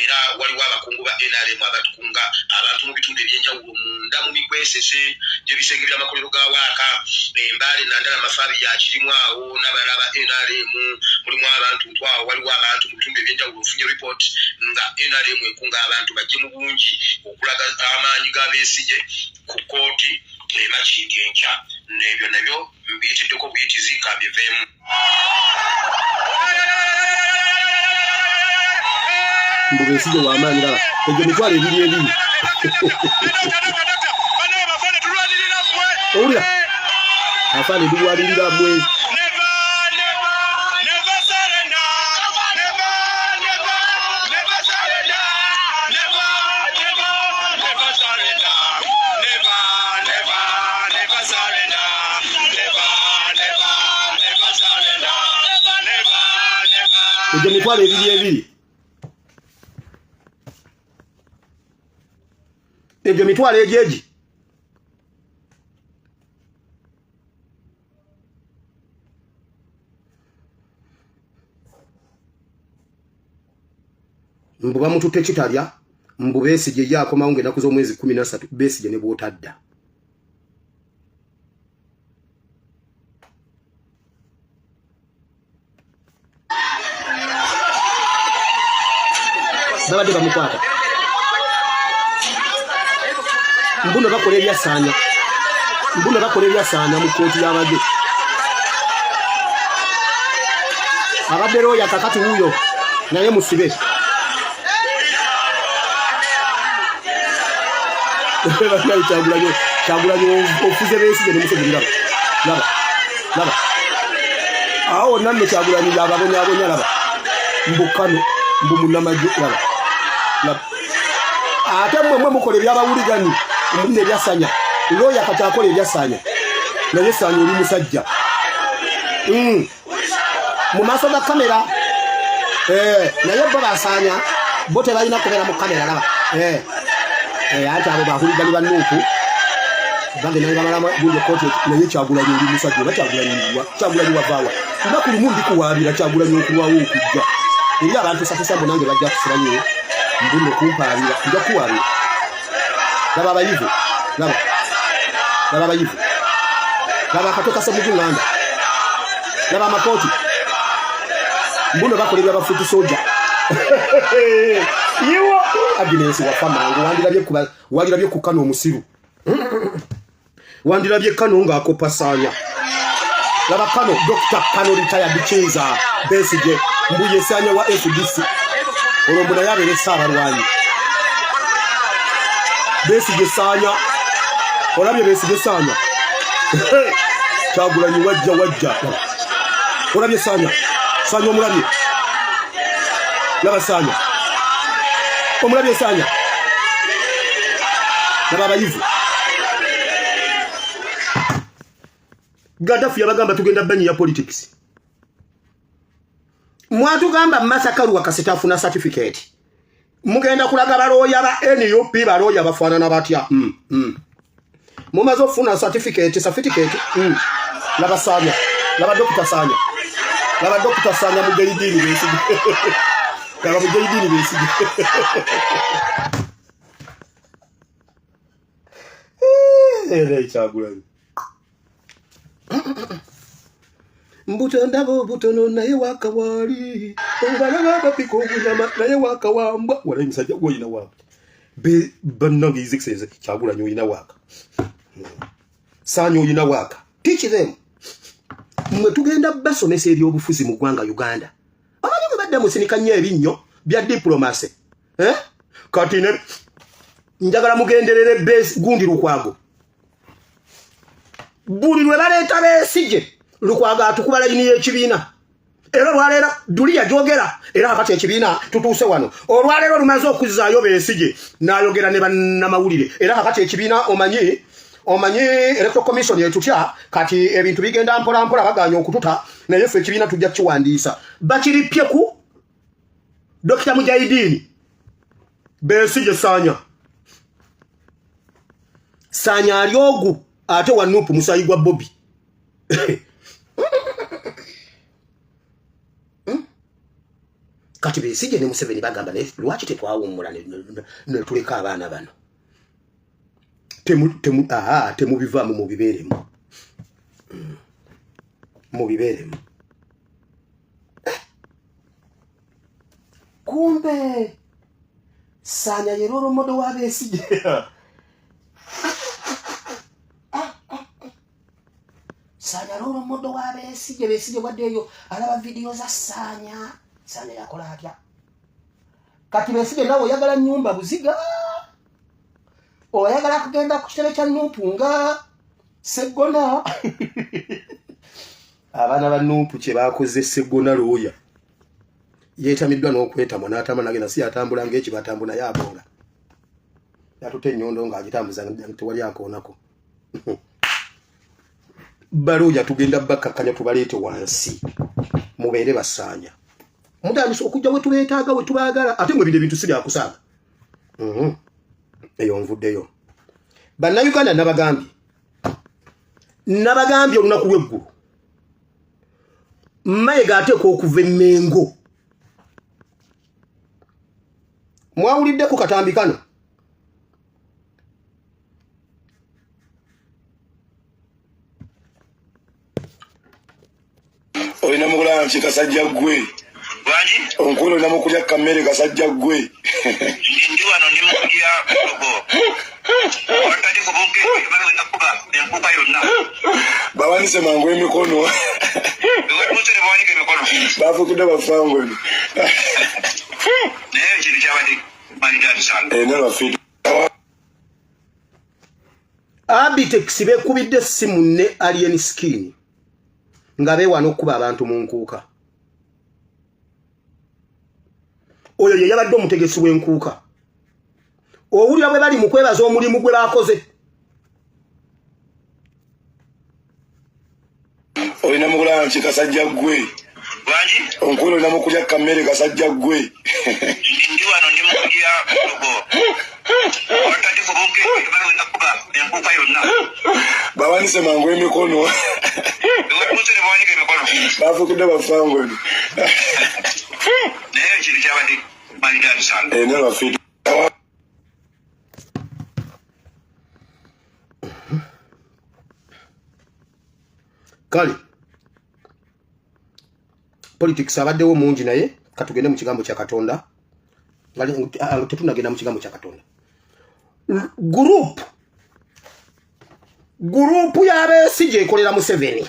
era waliwo abakungu ba NRM abatukunga abantu mu bitundu ebyenjawulo munda mu mikwesese gyebisenge by'amakolero ga waaka Mbale Nandala Mafabi yakirimu awo n'abalala ba NRM mulimu abantu ntwawo waliwo abantu mu bitundu ebyenjawulo ofunye report nga NRM ekunga abantu bajje mu bungi okulaga amaanyi ga Besigye ku kooti emakindi enkya nebyo nabyo mbiyitiddeko buyitizi kabiveemu mbu Besigye w'amaanyi laba egyo mitwalo ebiri owulira afaana ebirwalirira mmwe egyo mitwalo ebiri egyo mitwalo egyegi mbu bamututte kitalya mbu Besigye yakomawo ng'ennaku z'omwezi 13 Besigye ne bw'otadda babadde bamukwata mbuno bakola ebyasaanya mu kooti y'abadde abadde looya kakati wuuyo naye musibe Kyagulanyi ofuze Besigye ne Museveni laba awo nanno Kyagulanyi ababonyabonya laba mbukano mbu munnamagye laba ate mmwe mukola ebyabawuligani omulina ebyasanya looya kati akola ebyasanya naye sanya oli musajja mu maaso ga kamera naye bo basanya bo tebalina kubeera mu kamera laba ate abo bahuligani bannuuku bange nanga malama gunje kooti naye Kyagulanyi oli musajja oba Kyagulanyi wavaawa lunaku lumu ndikuwaabira Kyagulanyi okulwawo okujja eri abantu sakusambo nange bajja kusiranyo mbuno kumpaabira nja kuwaabira laba abayivu laba abayivu laba akatoka se mugunganda laba amakooti mbuno bakola ebyabafuuti soja yiwo Agnes wafa mangu wandirabye ku Kano omusiru wandirabye Kano ng'akopa saanya laba Kano Dr. Kano retired Kinza Besigye mbuye saanya wa FDC olombo naye abeere Ssaabalwanyi Besigye saanya olabye Besigye saanya Kyagulanyi wajja olabye saanya omulabye laba saanya omulabye saanya laba abayivu Gaddafi yabagamba tugenda banyi ya politics mwatugamba Masaka Lwakasita afuna certificate mugenda kulaga balooya ba NUP balooya bafaanana batya mumaze ofuna certificate laba saanya laba Dr. Saanya mugeyidini Besigye laba mugeyidini Besigye Kyagulanyi mbuto ndabo butono naye wakawali obalaba bapika obunyama naye wakawambwa wala emisajja gwoyina waka bannange izikiseze Kyagulanyi oyina waka Saanya oyina waka teach them mwe tugenda basomesa ebyobufuzi mu ggwanga Uganda abaali mwe badde musinika nnyo ebinnyo bya diplomacy kati ne njagala mugenderere gundi Lukwago buli lwe baleeta Besigye Lukwago atukuba layini y'ekibiina era olwaleero Duli yajogera era akati ekibiina tutuuse wano olwaleero lumaze okuzzaayo Besigye n'ayogera ne bannamawulire era akati ekibiina omanyi Electoral Commission yetutya kati ebintu bigenda mpola baganya okututa naye ffe ekibiina tujja kukiwandiisa bakiripye ku Dr. Mujahideen Besigye Saanya Sanya alyogu ate wa Nuupu musayi gwa Bobby. Kati Besigye ne Museveni bagamba ne lwaki tetwawummula ne tuleka abaana bano. Temu bivaamu mu bibeeremu. Mu bibeeremu. Kumbe Sanya yeroro modo wa Besigye. Sanya roro modo wa Besigye waddeyo alaba video za Sanya yakola atya. Kati Besigye nawe oyagala nyumba buziga. Oyagala kugenda ku kitebe kya Nuupu nga Segona. Abaana ba Nuupu kye bakoze Segona looya. Yetamiddwa n'okwetamwa n'atama nagenda si atambula ng'eki batambula yabola. Yatute nnyondo ng'agitambuza tewali akoonako. Baluja tugenda bakakanya tubaleete wansi. Mubeere basanya. Mutandise okujja we tubeetaaga we tubaagala ate mwe bide bintu si bya kusaaga. Eyo nvuddeyo. Bannayuganda nabagambye olunaku lw'eggulu. Mayiga ateeka okuva Mengo. Mwawulidde ku katambi kano. Oyina mugula nchi kasajja gwe. Wani? Onkulo na mukulya kamere kasajja gwe. Ndi wano ndi mukulya kogo. Watali kubonke bale nakuba enkuba yonna. Bawanise mangu emikono. Ewe musere bawanike emikono. Bafukude bafangwe. Naye kiri kyabadde malidadi sana. Nalo fitu. Abitex bekubidde simu ne alien skin. Nga beewana okuba abantu mu nkuuka. Oyo ye yabadde omutegesi w'enkuuka. Owulira bwe bali mu kwebaza omulimu gwe baakoze. Oyina mugula nchi kasajja gwe. Wani? Onkulo na mukulya kamere kasajja gwe. Ndi wano ndi mukulya kogo. Watali kubonke bale nakuba enkuba yonna. Bawanise mangu emikono. Ewe musere bawanike emikono. Bafukude bafangwe. Naye kiri kyabadde malidadi sana. Nalo fitu. Kale. Politics abaddewo mungi naye katugende mu kigambo kya Katonda. Tetunagenda mu kigambo kya Katonda. Group ya Besigye ekolera Museveni.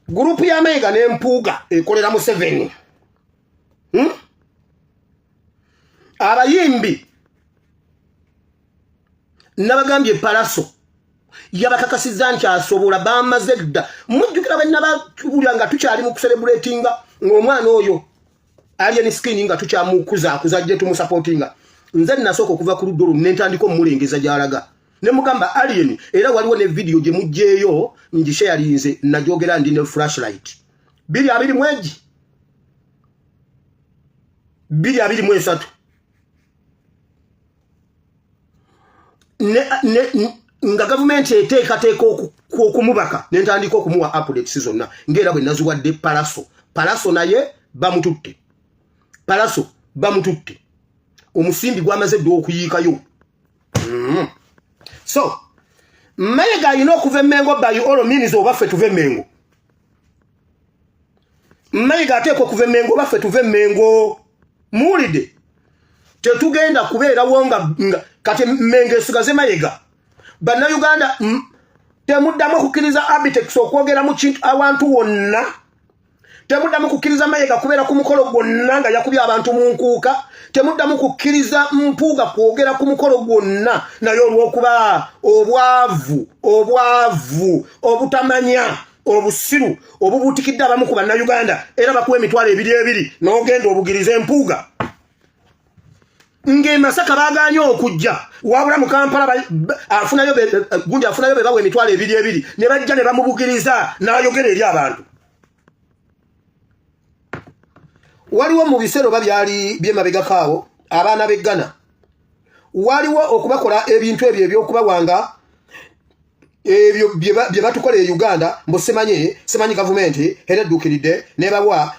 Group ya Mayiga n'Empuuga ekolera Museveni. Abayimbi nabagambye Palaso yabakakasizza nti asobola bamaze dda. Mujjukira bwe nabakubulya nga tukyali mu kucelebratinga ng'omwana oyo alien skin nga tukyamukuza akuzajje tumusupportinga. Nze nasooka okuva ku luddo ne ntandika omulengeza gy'alaga. Ne mugamba alien era waliwo ne video gye mujjeeyo ngisharinze najogera ndi ne flashlight. 223 nga government eteekateeka okumubaka n'entandika okumuwa updates zonna ng'era bwe naziwadde Palaso naye bamututte. Omusimbi gwamaze dde okuyiikayo. So Mayiga alina okuva e Mengo by all means oba ffe tuve e Mengo. Mayiga ateekwa okuva e Mengo oba ffe tuve e Mengo. Muwulidde? Tetugenda kubeerawo nga kati Mengo esigaze Mayiga. Bannayuganda temuddamu okukkiriza Abitex okwogera mu kintu awantu wonna. Temuddamu kukkiriza Mayiga kubeera ku mukolo gwonna nga yakubye abantu mu nkuuka. Temuddamu kukkiriza Mpuuga kwogera ku mukolo gwonna naye olw'okuba obwavu obutamanya obusiru obubuutikidde abamu ku bannayuganda era bakuwa emitwalo 2 n'ogenda obugiriza Empuuga. Nge Masaka baganye okujja wabula mu Kampala afunayo be bawe emitwalo 2 ne bajja ne bamubugiriza n'ayogera eri abantu. Waliwo mu bisero babyali byemabega kaawo abaana b'Eggana waliwo okubakola ebintu ebyo ebyokubawanga ebyo bye batukola e Uganda mbo semanyi gavumenti eredduukiridde nebabwa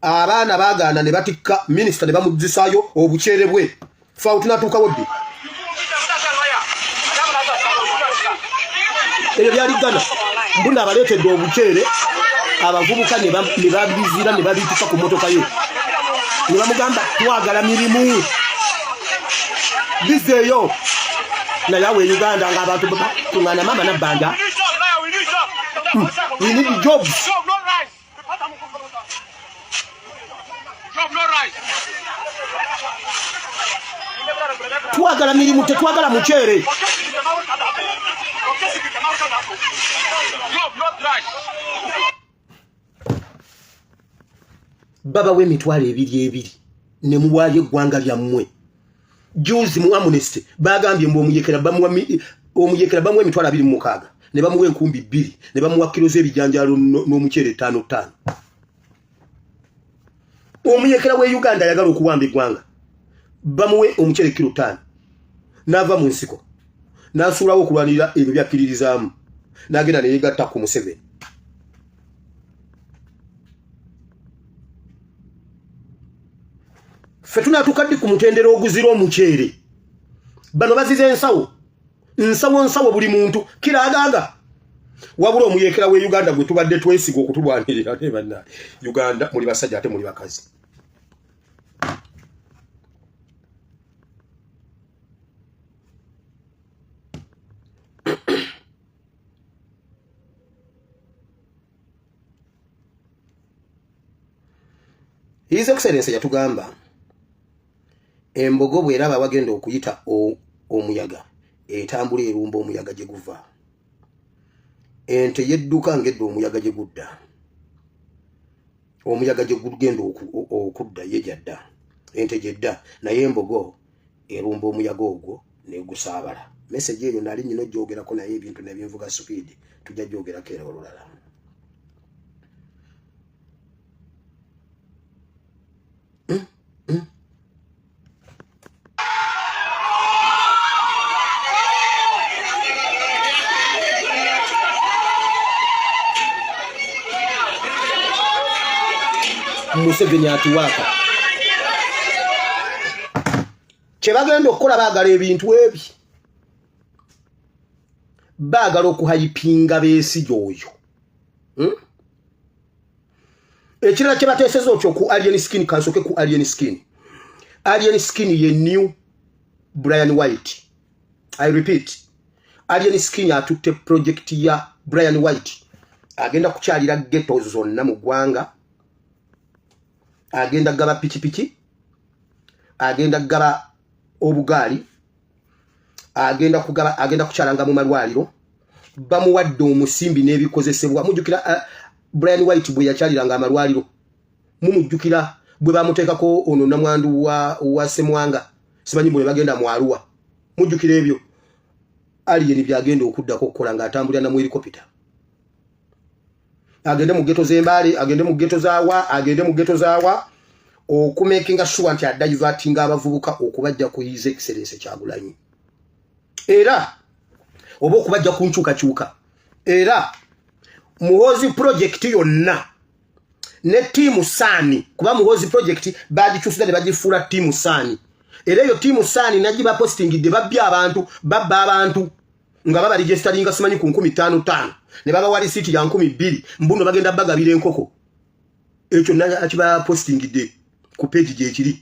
abaana baganda ne batikka minisita ne bamuzzisaayo obukyere bwe faawo tunatuuka woddi ebyo byali Uganda mbunda abaleetedde obukyere abavubuka ne babizira ne babituka ku motoka ye ne bamugamba twagala mirimu bizeeyo naye awo e Uganda ng'abantu tungana mama nabbanja we need jobs twagala mirimu tetwagala mukyere baba w'emitwalo ebiri ne muwaayo eggwanga lyammwe juzi mu Amnesty bagambye mbu omuyekera bamuwa emitwalo 26 ne bamuwa enkumbi 2 ne bamuwa kilo z'ebijanjalo n'omukyere 5 omuyekera we Uganda ayagala okuwamba eggwanga bamuwe omukyere kilo 5 n'ava mu nsiko n'asuulawo okulwanirira ebyo byakkiririzaamu n'agenda ne yegatta ku Museveni ffe tunatukadde ku mutendera oguzira omukyere bano bazize nsawo buli muntu kiragaaga wabula omuyekera we Uganda gwe tubadde twesiga okutulwanirira ne banna Uganda muli basajja ate muli bakazi His Excellency yatugamba embogo bweraba wagenda okuyita omuyaga etambula erumba omuyaga gye guva ente yedduka ngedde omuyaga gye gudda omuyaga gye gugenda okudda ye jadda ente jedda naye embogo erumba omuyaga ogwo negusaabala message eyo nali nyino gyogerako naye ebintu nebinvuga speed tujja gyogerako era olulala Museveni atuwaka kyebagenda okukola baagala ebintu ebi baagala okuhayipinga beesige oyo ekirala kye bateeseza okyo ku Alien Skin kansoke ku Alien Skin ye new Brian White. I repeat, Alien Skin atutte project ya Brian White agenda kukyalira ghetto zonna mu ggwanga agenda gaba pichi agenda gaba obugaali agenda kukyalanga mu malwaliro bamuwadde omusimbi n'ebikozesebwa mujjukira Brian White bwe yakyaliranga amalwaliro mumujjukira bwe bamuteekako ono namwandu wa Semwanga simanyi bwe bagenda mu Arua mujjukira ebyo Alien byagenda okuddako okukola ng'atambulira na mu helicopter agende mu ghetto z'Embale agende mu ghetto z'Awa okumakinga sure nti addivertinga abavubuka okubajja ku His Excellency Kyagulanyi era oba okubajja ku nkyukakyuka era Muhozi project yonna ne team Sani kuba Muhozi project bagikyusiza ne bagifuula team Sani era eyo team Sani nagiba postingidde babba abantu nga baba registeringa simanyi ku 15,000 ne baba wali city ya 12,000 mbuno bagenda bagabira enkoko ekyo nakiba postingidde ku page gye kiri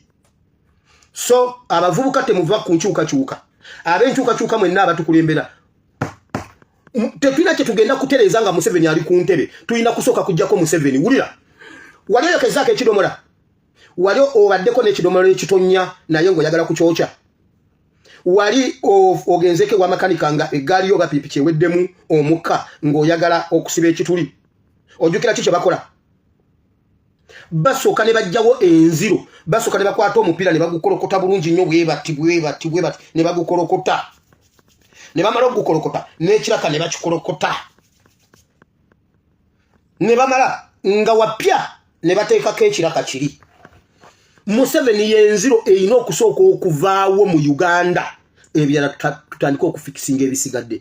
so abavubuka temuva ku nkyukakyuka abenkyukakyuka mwenna abatukulembera tetulina kye tugenda kutereza nga Museveni ali ku ntebe tulina kusooka kujjako Museveni wulira wali oyokezaako ekidomola wali obaddeko n'ekidomola ekitonya naye ng'oyagala kukyokya wali ogenzeke wa makanika nga eggaali yo bapiipiki eweddemu omukka ng'oyagala okusiba ekituli ojjukira ki kye bakola basooka ne bajjawo enziro basooka ne bakwata omupiira ne bagukolokota bulungi nnyo bwebati ne bagukolokota ne bamala okugukolokota n'ekiraka ne bakikolokota ne bamala nga wapya ne bateekako ekiraka kiri Museveni yenziro eyina okusooka okuvaawo mu Uganda ebyala tutandika okufikisinga ebisigadde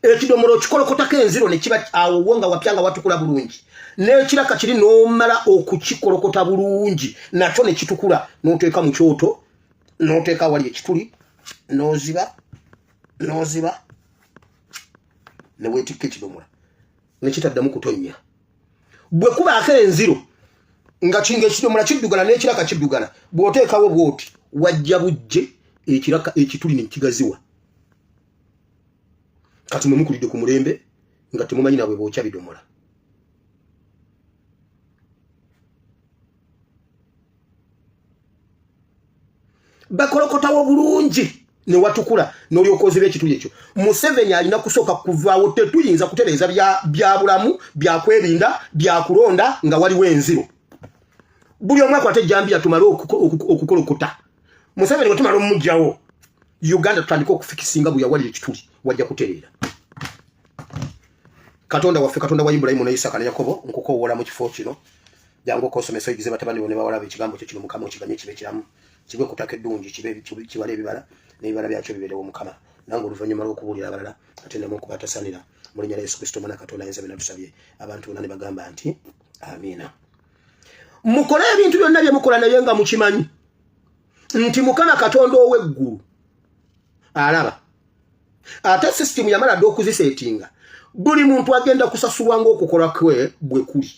ekidomolo kikolokotako enziro ne kiba awo wonga wapyanga watukula bulungi n'ekiraka kiri n'omala okukikolokota bulungi nakyo ne kitukula n'oteeka mu kyoto n'oteeka wali ekituli n'oziba ne weetikka ekidomola ne kitaddamu kutonnya bwe kubaako enziro nga kinga ekidomola kiddugana n'ekiraka kiddugana bw'oteekawo bw'oti wajja bujje ekiraka ekituli ne kigaziwa kati mwe mukulidde ku mulembe nga temumanyi nabwe bookya bidomola bakolokotawo bulungi ne watukula n'olyokozi b'ekituli ekyo Museveni alina kusooka kuvaawo tetuyinza kutereeza bya bulamu bya kwerinda bya kulonda nga waliwo enziro buli omwe akwate jambiya tumale okukolokota Museveni bwe tumala omugjawo Uganda tutandika okufikisinga bwe yawali ekituli wajja kutereera Katonda waffe Katonda wa Ibrahimu ne Isaka ne Yakobo nkukowola mu kifo kino jangu okosomesa egize batabani bone bawala ekigambo kyo kino mukama okiganye kibe kiramu kibe kutaka eddungi kibale ebibala n'ebibala byakyo bibeerewo mukama nange oluvannyuma lw'okubuulira abalala ate nemu okubatasanira mu linnya lya Yesu Kristo mwana Katonda ayinza bye tusabye abantu bonna ne bagamba nti amiina mukole ebintu byonna bye mukola naye nga mukimanyi nti mukama Katonda ow'eggulu alaba ate system yamala dde okuziseetinga buli muntu agenda kusasulwa ng'okukola kwe bwe kuli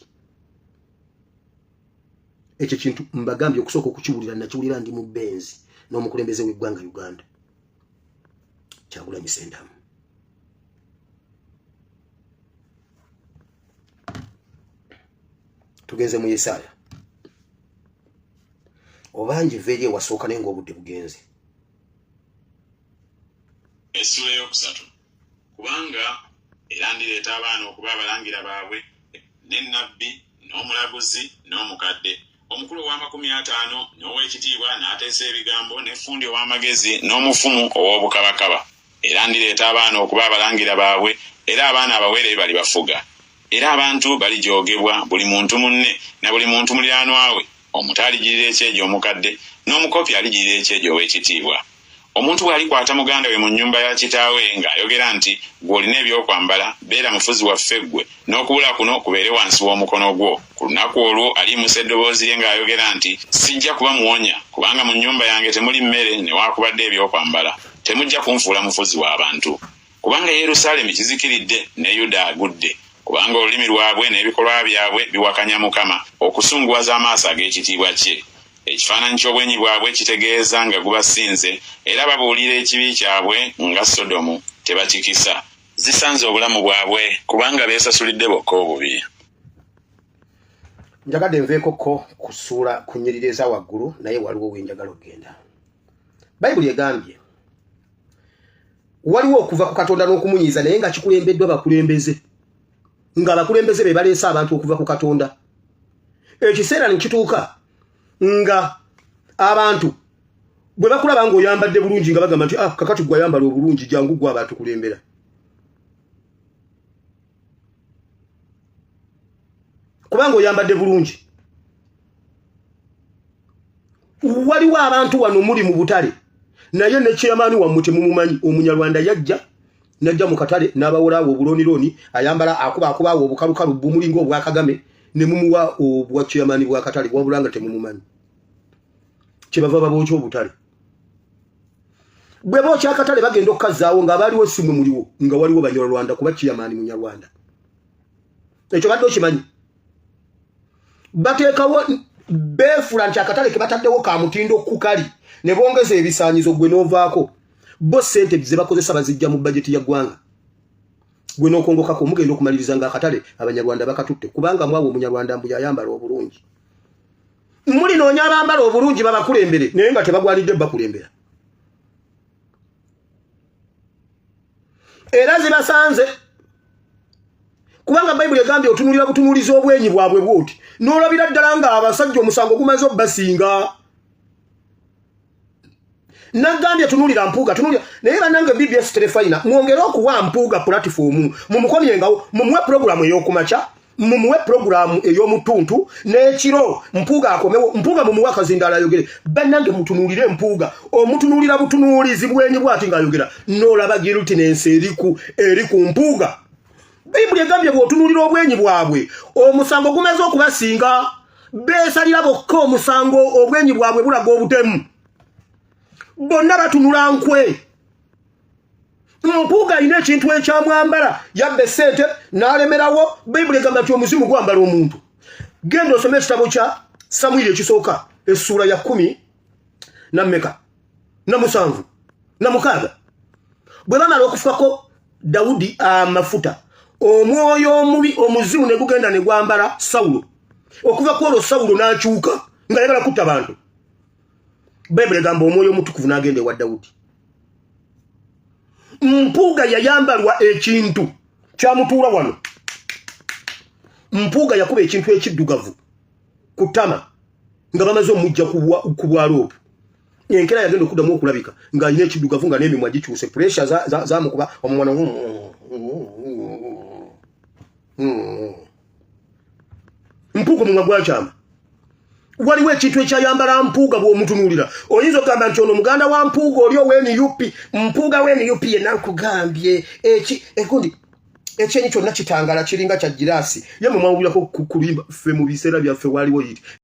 ekyo kintu mbagambye okusooka okukiwulira nakiwulira ndi mu benzi n'omukulembeze w'eggwanga Uganda Kyagulanyi Ssentamu tugenze mu Yesaya obanji veri wasooka naye ng'obudde bugenze essula eyokusatu kubanga era ndireeta abaana okuba abalangira baabwe n'ennabbi n'omulaguzi n'omukadde omukulu ow'amakumi-ataano n'ow'ekitiibwa n'ateesa ebigambo n'effundi ow'amagezi n'omufumu ow'obukabakaba era ndireeta abaana okuba abalangira baabwe era abaana abawere balibafuga era abantu balijoogebwa buli muntu munne na buli muntu mulyanwa we omuto aligirira ekyejo omukadde n'omukopi aligirira ekyejo ow'ekitiibwa omuntu bw'alikwata muganda we mu nnyumba ya kitaawe ng'ayogera nti gw'olina ebyokwambala beera mufuzi waffe ggwe n'okubula kuno kubeere wansi w'omukono gwo ku lunaku olwo aliyimusa eddoboozi lye ng'ayogera nti sijja kuba muwonya kubanga mu nnyumba yange temuli mmere newaakubadde ebyokwambala temujja kunfuula mufuzi w'abantu kubanga Yerusaalemi kizikiridde ne Yuda agudde kubanga olulimi lwabwe n'ebikolwa byabwe biwakanya Mukama okusunguwaza amaaso ag'ekitiibwa kye ekifaananyi ky'obwenyi bwabwe kitegeeza nga gubasinze era babuulira ekibi kyabwe nga Sodomu tebakikisa zisanze obulamu bwabwe kubanga beesasulidde bokka obubi njagadde nveekoko kusuula kunyiririza waggulu naye waliwo wenjagala okgenda Bayibuli egambye waliwo okuva ku Katonda n'okumunyiiza naye nga kikulembeddwa bakulembeze nga abakulembeze be baleese abantu okuva ku Katonda ekiseera ne kituuka nga abantu bwe bakulaba ng'oyambadde bulungi nga bagamba nti kakati gwe ayambala obulungi jangu gwe abantu kulembera kubanga oyambadde bulungi waliwo abantu wano muli mu butale naye ne kyamaani wammwe temumumanyi omunyarwanda yajja najja mu katale n'abawolaawo obulonironi ayambala akubaawo obukalukalu bumuli ng'obwa Kagame ne mumuwa obwa kyamaani bwa katale wabula nga temumumanyi kyebava babookya obutale bwe bookya akatale bagenda okukazzaawo nga baaliwo simwe muliwo nga waliwo banyarwanda kuba kyamaani munyarwanda ekyo badde okimanyi bateekawo beefula nti akatale ke bataddewo ka mutindo kukali ne bongeza ebisaanyizo gwe n'ovaako bo ssente ze bakozesa bazijja mu bajeti ya ggwanga gwe n'okongokako mugenda okumaliriza nga akatale abanyarwanda bakatutte kubanga mwawe omunyarwanda mbu yayambala obulungi muli noonya abambala obulungi babakulembere naye nga tebagwanidde bakulembera era zibasanze kubanga Bayibuli egambye otunulira butunulizi obwenyi bwabwe bwoti n'olabira ddala nga abasajja omusango gumaze obbasinga nagambye tunulira mpuuga tunulira naye bannange BBS Telefina mwongere okuwa mpuuga platform mumukomyengawo mumuwe programu ey'okumakya mumuwe program ey'omutuntu n'ekiro mpuuga akomewo mpuuga mumuwe akazindala ayogere bannange mutunulire empuuga omutunulira butunuulizi bwenyi bwati ng'ayogera n'olaba giruti n'ensi eri ku mpuuga Bayibuli egambye bw'otunulira obwenyi bwabwe omusango gumeze okubasinga beesalira bokka omusango obwenyi bwabwe bulaga obutemu bonna batunula nkwe mpuuga alina ekintu ekyamwambala yabba ssente n'alemerawo Bayibuli egamba nti omuzimu gwambala omuntu genda osome ekitabo kya Samwiri ekisooka essuula ya 10 na 7 bwe bamala okufukako Dawudi amafuta omwoyo omubi omuzimu ne gugenda ne gwambala Sawulo okuva ku olwo Sawulo n'akyuka nga yagala kutta abantu Bayibuli egamba omwoyo omutukuvu n'agenda ewa Dawudi mpuuga yayambalwa ekintu kyamutuula wano mpuuga yakuba ekintu ekiddugavu ku ttama nga bamaze omujja ku bwaloopu enkera yagenda okuddamu okulabika ng'alina ekiddugavu nga n'emimwa gikyuse puresha zamukuba omwana mpuuga omumwa gwakyama waliwo ekintu ekyayambala mpuuga bw'omutunuulira oyinza okugamba nti ono muganda wa mpuuga oli oweni yupi mpuuga weni yupi yenna nkugambye ekundi ekyenyi kyonna kitangala kiringa kya giraasi ye mwe mwawulirako ku kulimba ffe mu biseera byaffe waliwo yiti